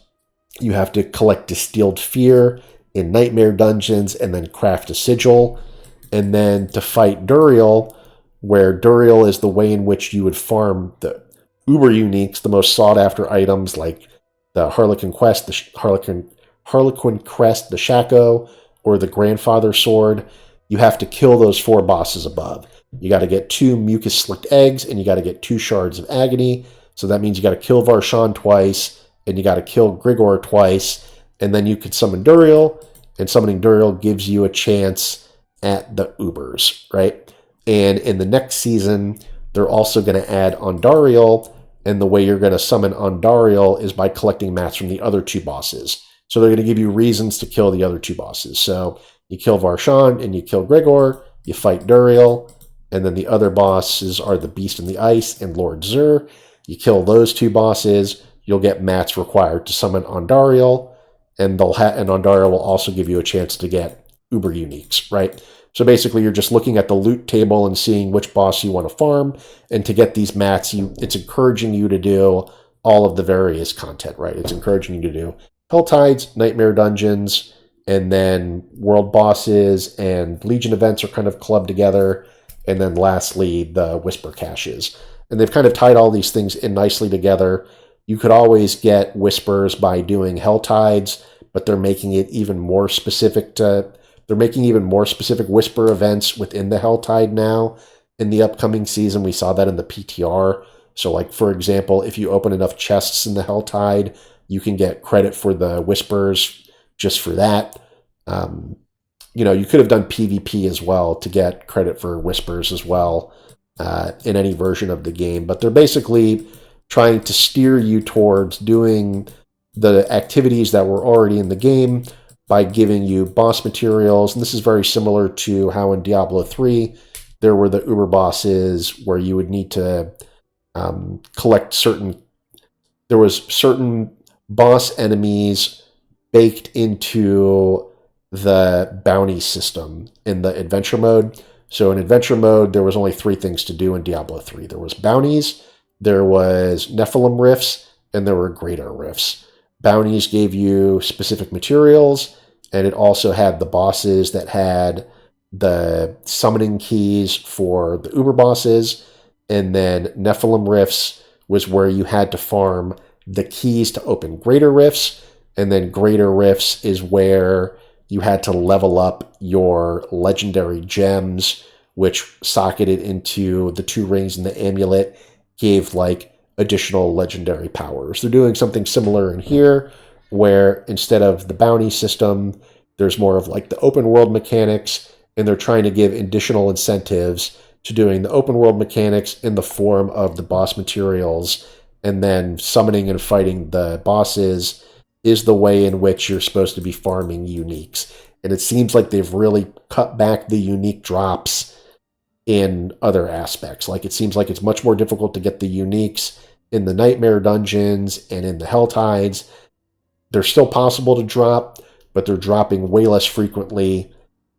you have to collect Distilled Fear in Nightmare Dungeons and then craft a sigil. And then to fight Duriel, where Duriel is the way in which you would farm the uber uniques, the most sought after items like the Harlequin Crest, Harlequin Crest, the Shaco, or the Grandfather Sword. You have to kill those 4 bosses above. You got to get 2 Mucus Slicked Eggs, and you got to get 2 Shards of Agony. So that means you got to kill Varshan twice, and you got to kill Grigor twice, and then you can summon Duriel, and summoning Duriel gives you a chance at the Ubers, right? And in the next season, they're also going to add Ondariel, and the way you're going to summon Ondariel is by collecting mats from the other 2 bosses. So they're going to give you reasons to kill the other 2 bosses. So you kill Varshan, and you kill Grigor, you fight Duriel, and then the other bosses are the Beast in the Ice and Lord Zur. You kill those 2 bosses, you'll get mats required to summon Ondariel, and Ondariel will also give you a chance to get Uber uniques, right? So basically, you're just looking at the loot table and seeing which boss you want to farm. And to get these mats, it's encouraging you to do all of the various content, right? It's encouraging you to do Hell Tides, Nightmare Dungeons, and then world bosses and Legion events are kind of clubbed together. And then lastly, the Whisper caches. And they've kind of tied all these things in nicely together. You could always get Whispers by doing Hell Tides, but they're making it even more specific to... They're making even more specific Whisper events within the Helltide now in the upcoming season. We saw that in the PTR. So, like, for example, if you open enough chests in the Helltide, you can get credit for the Whispers just for that. You could have done PvP as well to get credit for Whispers as well in any version of the game. But they're basically trying to steer you towards doing the activities that were already in the game by giving you boss materials. And this is very similar to how in Diablo 3, there were the Uber bosses where you would need to collect certain... There was certain boss enemies baked into the bounty system in the adventure mode. So in adventure mode, there was only 3 things to do in Diablo 3. There was bounties, there was Nephilim rifts, and there were Greater rifts. Bounties gave you specific materials, and it also had the bosses that had the summoning keys for the Uber bosses, and then Nephilim rifts was where you had to farm the keys to open Greater rifts, and then Greater rifts is where you had to level up your legendary gems, which socketed into the 2 rings and the amulet, gave like additional legendary powers. They're doing something similar in here, where instead of the bounty system, there's more of like the open world mechanics, and they're trying to give additional incentives to doing the open world mechanics in the form of the boss materials, and then summoning and fighting the bosses is the way in which you're supposed to be farming uniques. And it seems like they've really cut back the unique drops in other aspects. Like, it seems like it's much more difficult to get the uniques in the Nightmare Dungeons and in the Helltides. They're still possible to drop, but they're dropping way less frequently,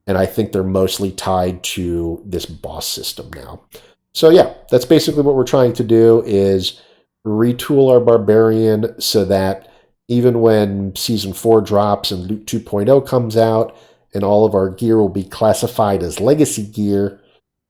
and I think they're mostly tied to this boss system now. So yeah, that's basically what we're trying to do, is retool our Barbarian so that even when Season 4 drops and Loot 2.0 comes out, and all of our gear will be classified as legacy gear,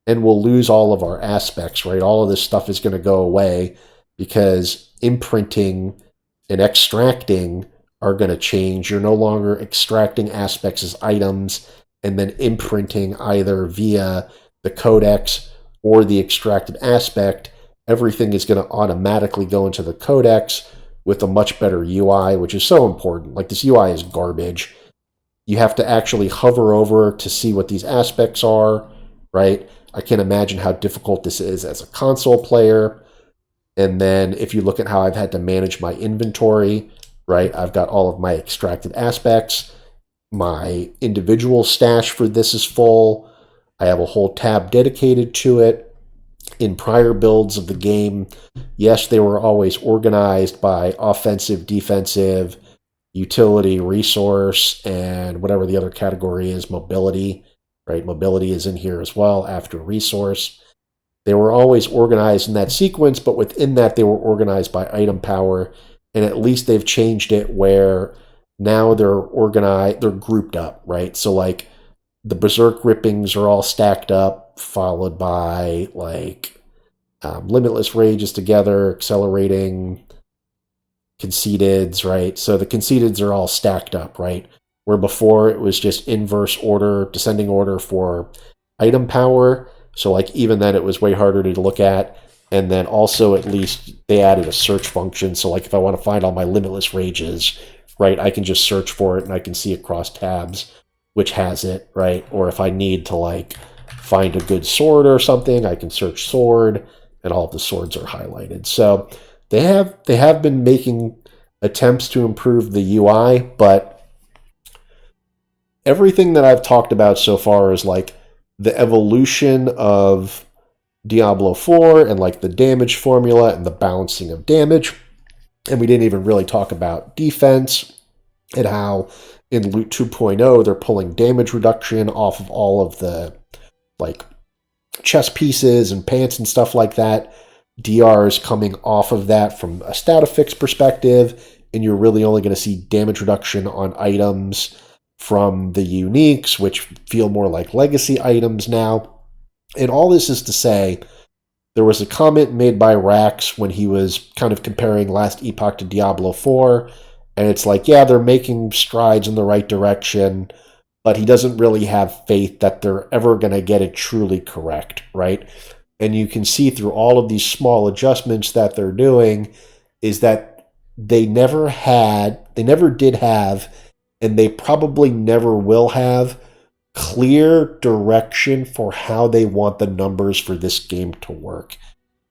and we'll lose all of our aspects, right? All of this stuff is going to go away because imprinting and extracting are going to change. You're no longer extracting aspects as items and then imprinting either via the codex or the extracted aspect. Everything is going to automatically go into the codex with a much better UI, which is so important. Like, this UI is garbage. You have to actually hover over to see what these aspects are, right? I can't imagine how difficult this is as a console player. And then if you look at how I've had to manage my inventory, right? I've got all of my extracted aspects. My individual stash for this is full. I have a whole tab dedicated to it. In prior builds of the game, yes, they were always organized by offensive, defensive, utility, resource, and whatever the other category is, mobility, right? Mobility is in here as well after resource. They were always organized in that sequence, but within that, they were organized by item power, and at least they've changed it where now they're organized, they're grouped up, right? So like the Berserk Rippings are all stacked up, followed by like Limitless Rages together, Accelerating, Conceiteds, right? So the Conceiteds are all stacked up, right? Where before it was just inverse order, descending order for item power. So like even then it was way harder to look at. And then also at least they added a search function. So like if I want to find all my Limitless Rages, right, I can just search for it and I can see across tabs which has it, right? Or if I need to like find a good sword or something, I can search sword and all of the swords are highlighted. So they have been making attempts to improve the UI, but everything that I've talked about so far is like the evolution of Diablo 4 and like the damage formula and the balancing of damage. And we didn't even really talk about defense and how in Loot 2.0 they're pulling damage reduction off of all of the like chess pieces and pants and stuff like that. DR is coming off of that from a stat affix perspective, and you're really only going to see damage reduction on items from the uniques, which feel more like legacy items now. And all this is to say, there was a comment made by Rax when he was kind of comparing Last Epoch to Diablo 4, and it's like, yeah, they're making strides in the right direction, but he doesn't really have faith that they're ever going to get it truly correct, right? And you can see through all of these small adjustments that they're doing is that they never did have, and they probably never will have, clear direction for how they want the numbers for this game to work.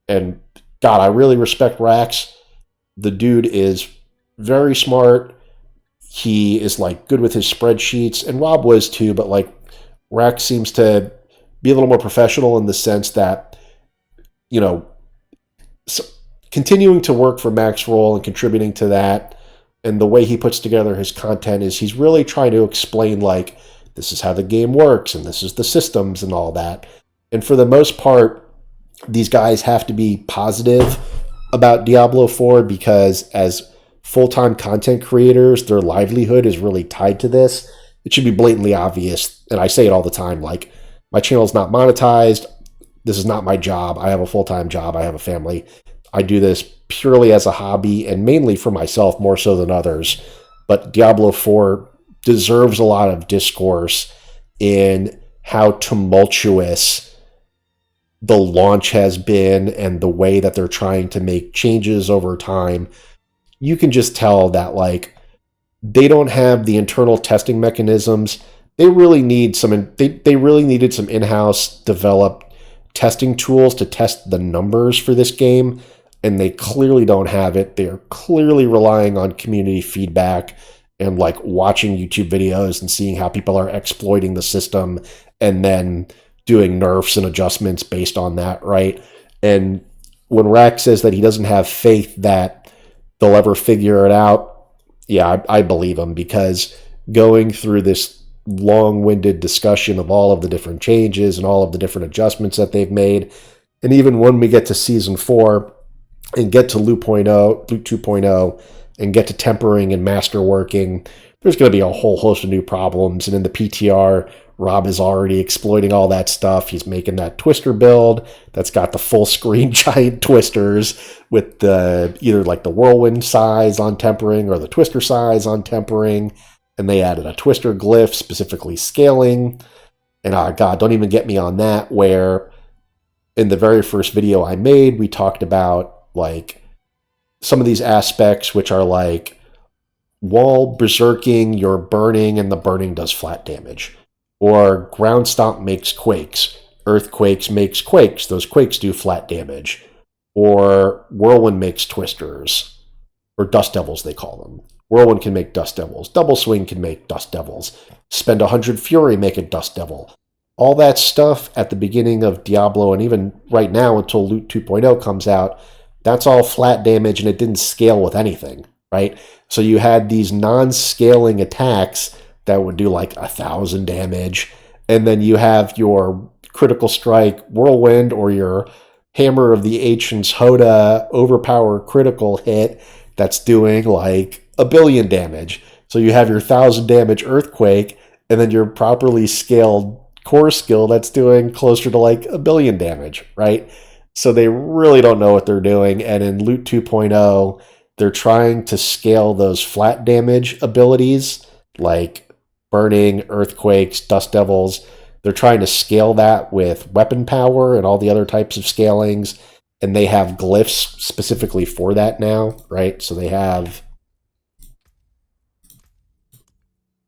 And God, I really respect Rax. The dude is very smart. He is like good with his spreadsheets, and Rob was too, but like Rax seems to be a little more professional in the sense that, you know, continuing to work for Max Roll and contributing to that, and the way he puts together his content is he's really trying to explain, like, this is how the game works, and this is the systems and all that. And for the most part, these guys have to be positive about Diablo 4 because as full-time content creators, their livelihood is really tied to this. It should be blatantly obvious, and I say it all the time, like, my channel is not monetized. This is not my job. I have a full-time job. I have a family. I do this purely as a hobby and mainly for myself more so than others. But Diablo 4 deserves a lot of discourse in how tumultuous the launch has been and the way that they're trying to make changes over time. You can just tell that, like, they don't have the internal testing mechanisms. They really need they really needed some in-house developed testing tools to test the numbers for this game, and they clearly don't have it. They are clearly relying on community feedback and like watching YouTube videos and seeing how people are exploiting the system and then doing nerfs and adjustments based on that, right? And when Rax says that he doesn't have faith that they'll ever figure it out, yeah, I believe him, because going through this long-winded discussion of all of the different changes and all of the different adjustments that they've made, and even when we get to Season 4 and get to Loot 2.0 and get to tempering and masterworking, there's going to be a whole host of new problems. And in the PTR, Rob is already exploiting all that stuff. He's making that twister build that's got the full screen giant twisters with the either like the whirlwind size on tempering or the twister size on tempering. And they added a twister glyph specifically scaling. And God, don't even get me on that, where in the very first video I made, we talked about like some of these aspects, which are like wall berserking, you're burning, and the burning does flat damage. Or ground stomp makes quakes. Earthquakes makes quakes. Those quakes do flat damage. Or whirlwind makes twisters. Or dust devils, they call them. Whirlwind can make dust devils. Double swing can make dust devils. Spend 100 fury, make a dust devil. All that stuff at the beginning of Diablo, and even right now until Loot 2.0 comes out, that's all flat damage, and it didn't scale with anything, right? So you had these non-scaling attacks that would do like 1,000 damage, and then you have your critical strike whirlwind or your Hammer of the Ancients Hoda overpower critical hit that's doing like 1 billion damage. So you have your 1,000 damage earthquake, and then your properly scaled core skill that's doing closer to like 1 billion damage, right? So they really don't know what they're doing. And in Loot 2.0, they're trying to scale those flat damage abilities like burning, earthquakes, dust devils. They're trying to scale that with weapon power and all the other types of scalings. And they have glyphs specifically for that now, right? So they have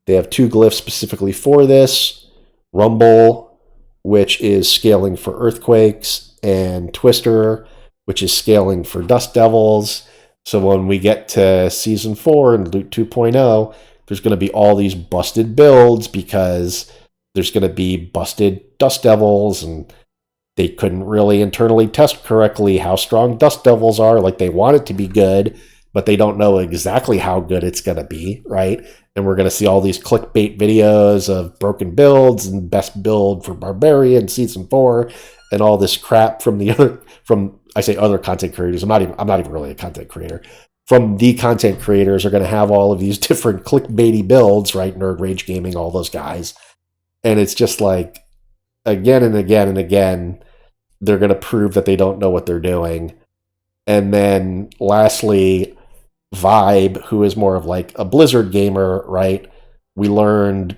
2 glyphs specifically for this. Rumble, which is scaling for earthquakes, and Twister, which is scaling for dust devils. So when we get to Season 4 and Loot 2.0, there's going to be all these busted builds because there's going to be busted dust devils, and they couldn't really internally test correctly how strong dust devils are. Like, they want it to be good, but they don't know exactly how good it's going to be, right? and we're going to see all these clickbait videos of broken builds and best build for Barbarian season 4 and all this crap from the other from I say other content creators. I'm not even really a content creator. From the content creators are going to have all of these different clickbaity builds, right? Nerd Rage Gaming, all those guys. And it's just like again and again and again they're going to prove that they don't know what they're doing. And then lastly, Vibe, who is more of like a Blizzard gamer, right? We learned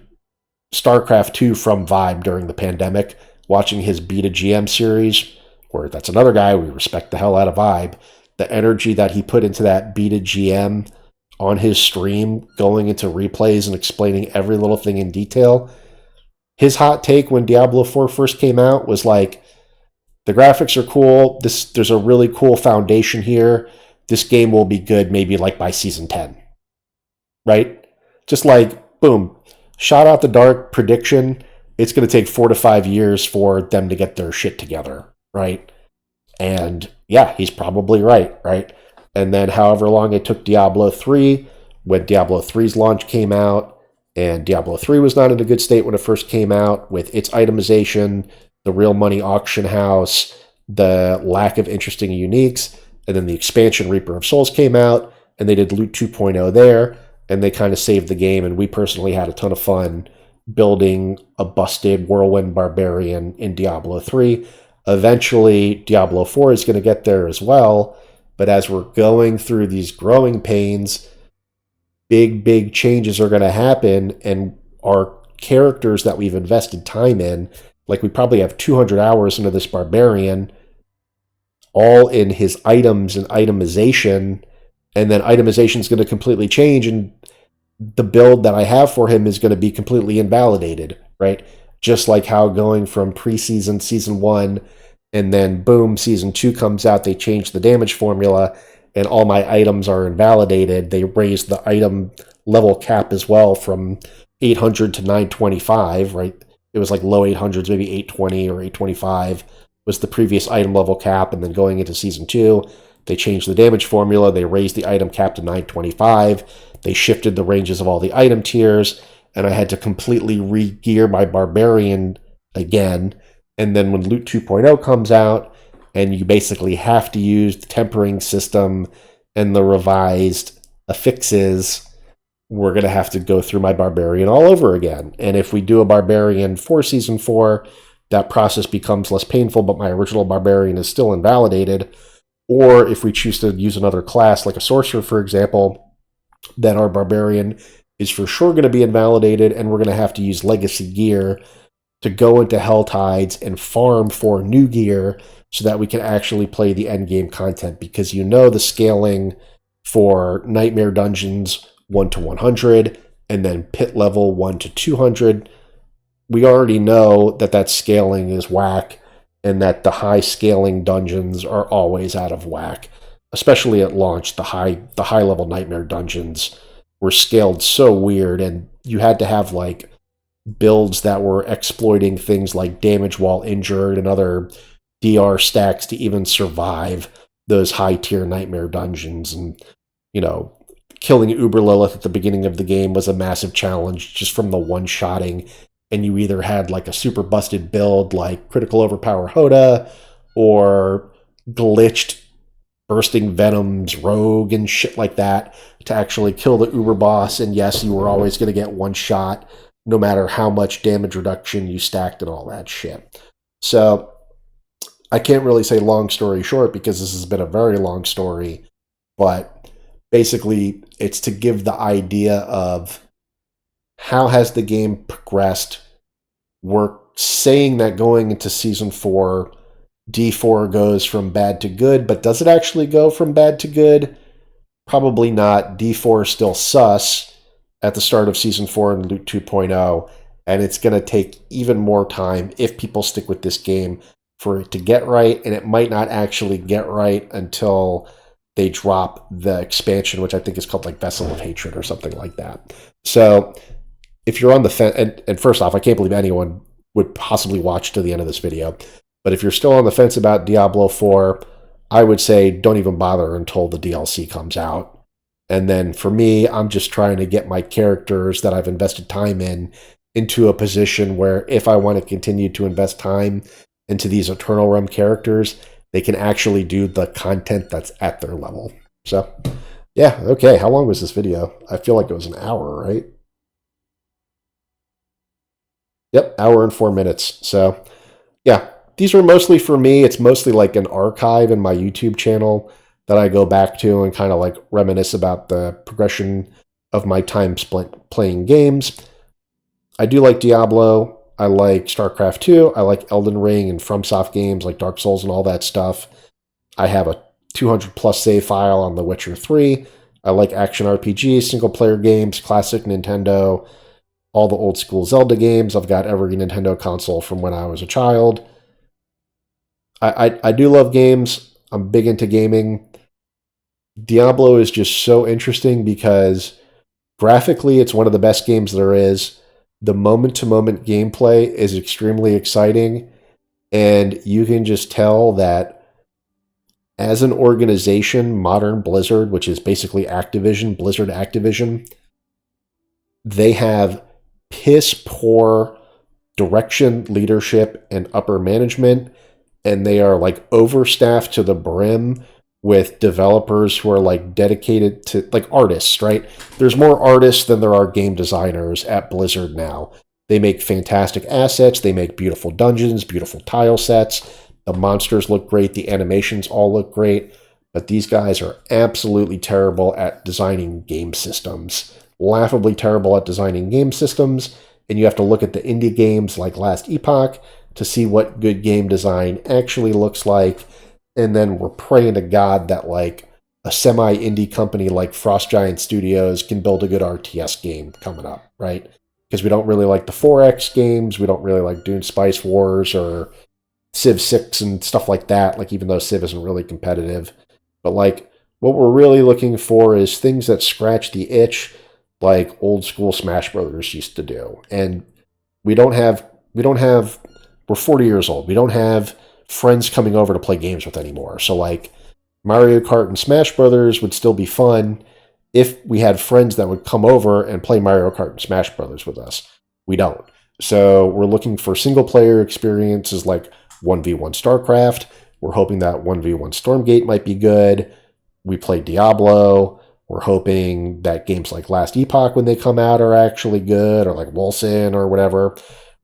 StarCraft 2 from Vibe during the pandemic, watching his Beta GM series, where that's another guy, we respect the hell out of Vibe. The energy that he put into that Beta GM on his stream, going into replays and explaining every little thing in detail. His hot take when Diablo 4 first came out was like, the graphics are cool. There's a really cool foundation here. This game will be good maybe like by season 10. Right? Just like, boom, shot out the dark prediction. It's going to take 4 to 5 years for them to get their shit together. Right? And yeah, he's probably right. Right? And then however long it took Diablo 3, when Diablo 3's launch came out, and Diablo 3 was not in a good state when it first came out with its itemization, the real money auction house, the lack of interesting uniques, and then the expansion Reaper of Souls came out, and they did Loot 2.0 there, and they kind of saved the game, and we personally had a ton of fun building a busted Whirlwind Barbarian in Diablo 3. Eventually, Diablo 4 is going to get there as well, but as we're going through these growing pains, big changes are going to happen, and our characters that we've invested time in, like we probably have 200 hours into this Barbarian, all in his items and itemization, and then itemization is going to completely change, and the build that I have for him is going to be completely invalidated, right? Just like how going from preseason, season 1, and then boom, season 2 comes out, they change the damage formula, and all my items are invalidated. They raised the item level cap as well from 800 to 925, right? It was like low 800s, maybe 820 or 825 was the previous item level cap. And then going into season 2, they changed the damage formula. They raised the item cap to 925. They shifted the ranges of all the item tiers. And I had to completely re-gear my Barbarian again. And then when Loot 2.0 comes out, and you basically have to use the tempering system and the revised affixes, we're going to have to go through my Barbarian all over again. And if we do a Barbarian for Season 4, that process becomes less painful, but my original Barbarian is still invalidated. Or if we choose to use another class, like a Sorcerer, for example, then our Barbarian is for sure going to be invalidated, and we're going to have to use Legacy gear to go into Helltides and farm for new gear so that we can actually play the endgame content, because you know the scaling for Nightmare Dungeons 1 to 100 and then Pit level 1 to 200. We already know that that scaling is whack and that the high scaling dungeons are always out of whack, especially at launch. The high level Nightmare Dungeons were scaled so weird, and you had to have like builds that were exploiting things like damage while injured and other DR stacks to even survive those high tier Nightmare Dungeons. And, you know, killing Uber Lilith at the beginning of the game was a massive challenge just from the one-shotting. And you either had like a super busted build like Critical Overpower Hoda or glitched Bursting Venom's Rogue and shit like that to actually kill the Uber boss. And yes, you were always going to get one shot no matter how much damage reduction you stacked and all that shit. So I can't really say long story short because this has been a very long story, but basically it's to give the idea of how has the game progressed. We're saying that going into Season 4, D4 goes from bad to good, but does it actually go from bad to good? Probably not. D4 is still sus at the start of Season 4 and Loot 2.0, and it's going to take even more time if people stick with this game for it to get right, and it might not actually get right until they drop the expansion, which I think is called like Vessel of Hatred or something like that. So if you're on the fence, and first off, I can't believe anyone would possibly watch to the end of this video, but if you're still on the fence about Diablo 4, I would say don't even bother until the DLC comes out. And then for me, I'm just trying to get my characters that I've invested time in into a position where if I want to continue to invest time into these Eternal Realm characters, they can actually do the content that's at their level. So, yeah, okay. How long was this video? I feel like it was an hour, right? Yep, hour and 4 minutes. So, yeah, these are mostly for me. It's mostly like an archive in my YouTube channel that I go back to and kind of like reminisce about the progression of my time spent playing games. I do like Diablo. I like StarCraft 2. I like Elden Ring and FromSoft games like Dark Souls and all that stuff. I have a 200 plus save file on The Witcher 3. I like action RPGs, single player games, classic Nintendo, all the old school Zelda games. I've got every Nintendo console from when I was a child. I do love games. I'm big into gaming. Diablo is just so interesting because graphically, it's one of the best games there is. The moment to moment gameplay is extremely exciting. And you can just tell that as an organization, modern Blizzard, which is basically Activision, Blizzard Activision, they have piss poor direction, leadership, and upper management. And they are like overstaffed to the brim with developers who are like dedicated to like artists, right? There's more artists than there are game designers at Blizzard now. They make fantastic assets, they make beautiful dungeons, beautiful tile sets. The monsters look great, the animations all look great, but these guys are absolutely terrible at designing game systems. Laughably terrible at designing game systems, and you have to look at the indie games like Last Epoch to see what good game design actually looks like. And then we're praying to God that like a semi-indie company like Frost Giant Studios can build a good RTS game coming up, right? Because we don't really like the 4X games, we don't really like Dune Spice Wars or Civ 6 and stuff like that, like even though Civ isn't really competitive. But like what we're really looking for is things that scratch the itch like old school Smash Brothers used to do. And we don't have we're 40 years old. We don't have friends coming over to play games with anymore. So like Mario Kart and Smash Brothers would still be fun if we had friends that would come over and play Mario Kart and Smash Brothers with us. We don't. So we're looking for single player experiences like 1v1 StarCraft. We're hoping that 1v1 Stormgate might be good. We play Diablo. We're hoping that games like Last Epoch, when they come out, are actually good, or like Wolcen or whatever.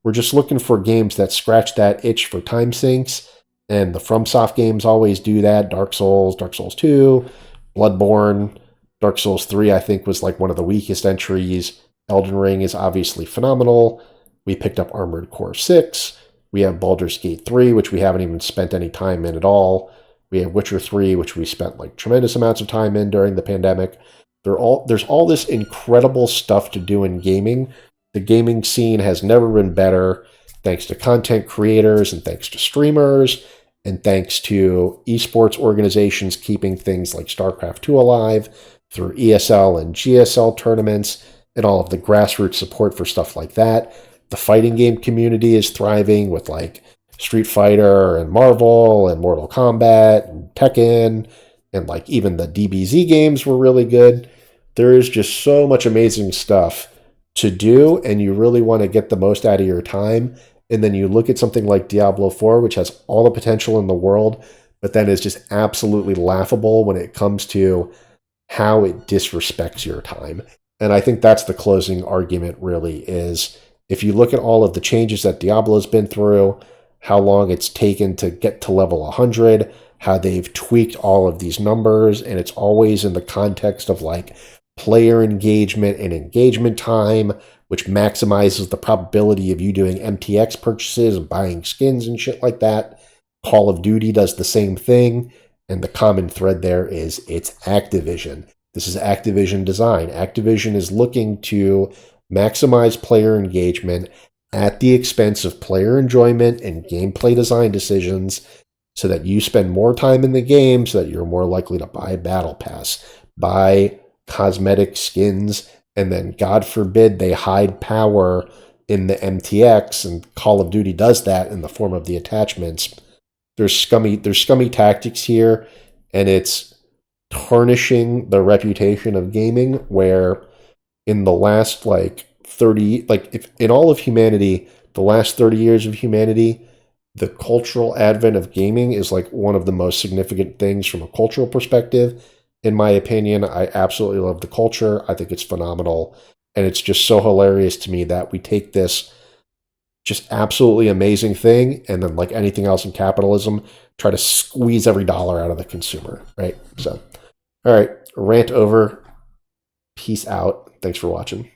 We're just looking for games that scratch that itch for time sinks, and the FromSoft games always do that. Dark Souls 2, Bloodborne, Dark Souls 3, I think, was like one of the weakest entries. Elden Ring is obviously phenomenal. We picked up Armored Core 6. We have Baldur's Gate 3, which we haven't even spent any time in at all. We have Witcher 3, which we spent like tremendous amounts of time in during the pandemic. There's all this incredible stuff to do in gaming. The gaming scene has never been better, thanks to content creators and thanks to streamers and thanks to esports organizations keeping things like StarCraft 2 alive through ESL and GSL tournaments and all of the grassroots support for stuff like that. The fighting game community is thriving with like Street Fighter and Marvel and Mortal Kombat and Tekken, and like even the DBZ games were really good. There is just so much amazing stuff to do, and you really want to get the most out of your time. And then you look at something like Diablo 4, which has all the potential in the world, but then is just absolutely laughable when it comes to how it disrespects your time. And I think that's the closing argument really is if you look at all of the changes that Diablo's been through, how long it's taken to get to level 100, how they've tweaked all of these numbers, and it's always in the context of like player engagement and engagement time, which maximizes the probability of you doing MTX purchases and buying skins and shit like that. Call of Duty does the same thing, and the common thread there is it's Activision. This is Activision design. Activision is looking to maximize player engagement at the expense of player enjoyment and gameplay design decisions so that you spend more time in the game so that you're more likely to buy Battle Pass, buy cosmetic skins, and then God forbid they hide power in the MTX, and Call of Duty does that in the form of the attachments. There's scummy tactics here, and it's tarnishing the reputation of gaming, where in the last like 30, like if in all of humanity, the last 30 years of humanity, the cultural advent of gaming is like one of the most significant things from a cultural perspective. In my opinion, I absolutely love the culture. I think it's phenomenal. And it's just so hilarious to me that we take this just absolutely amazing thing and then, like anything else in capitalism, try to squeeze every dollar out of the consumer, right? So, all right, rant over. Peace out. Thanks for watching.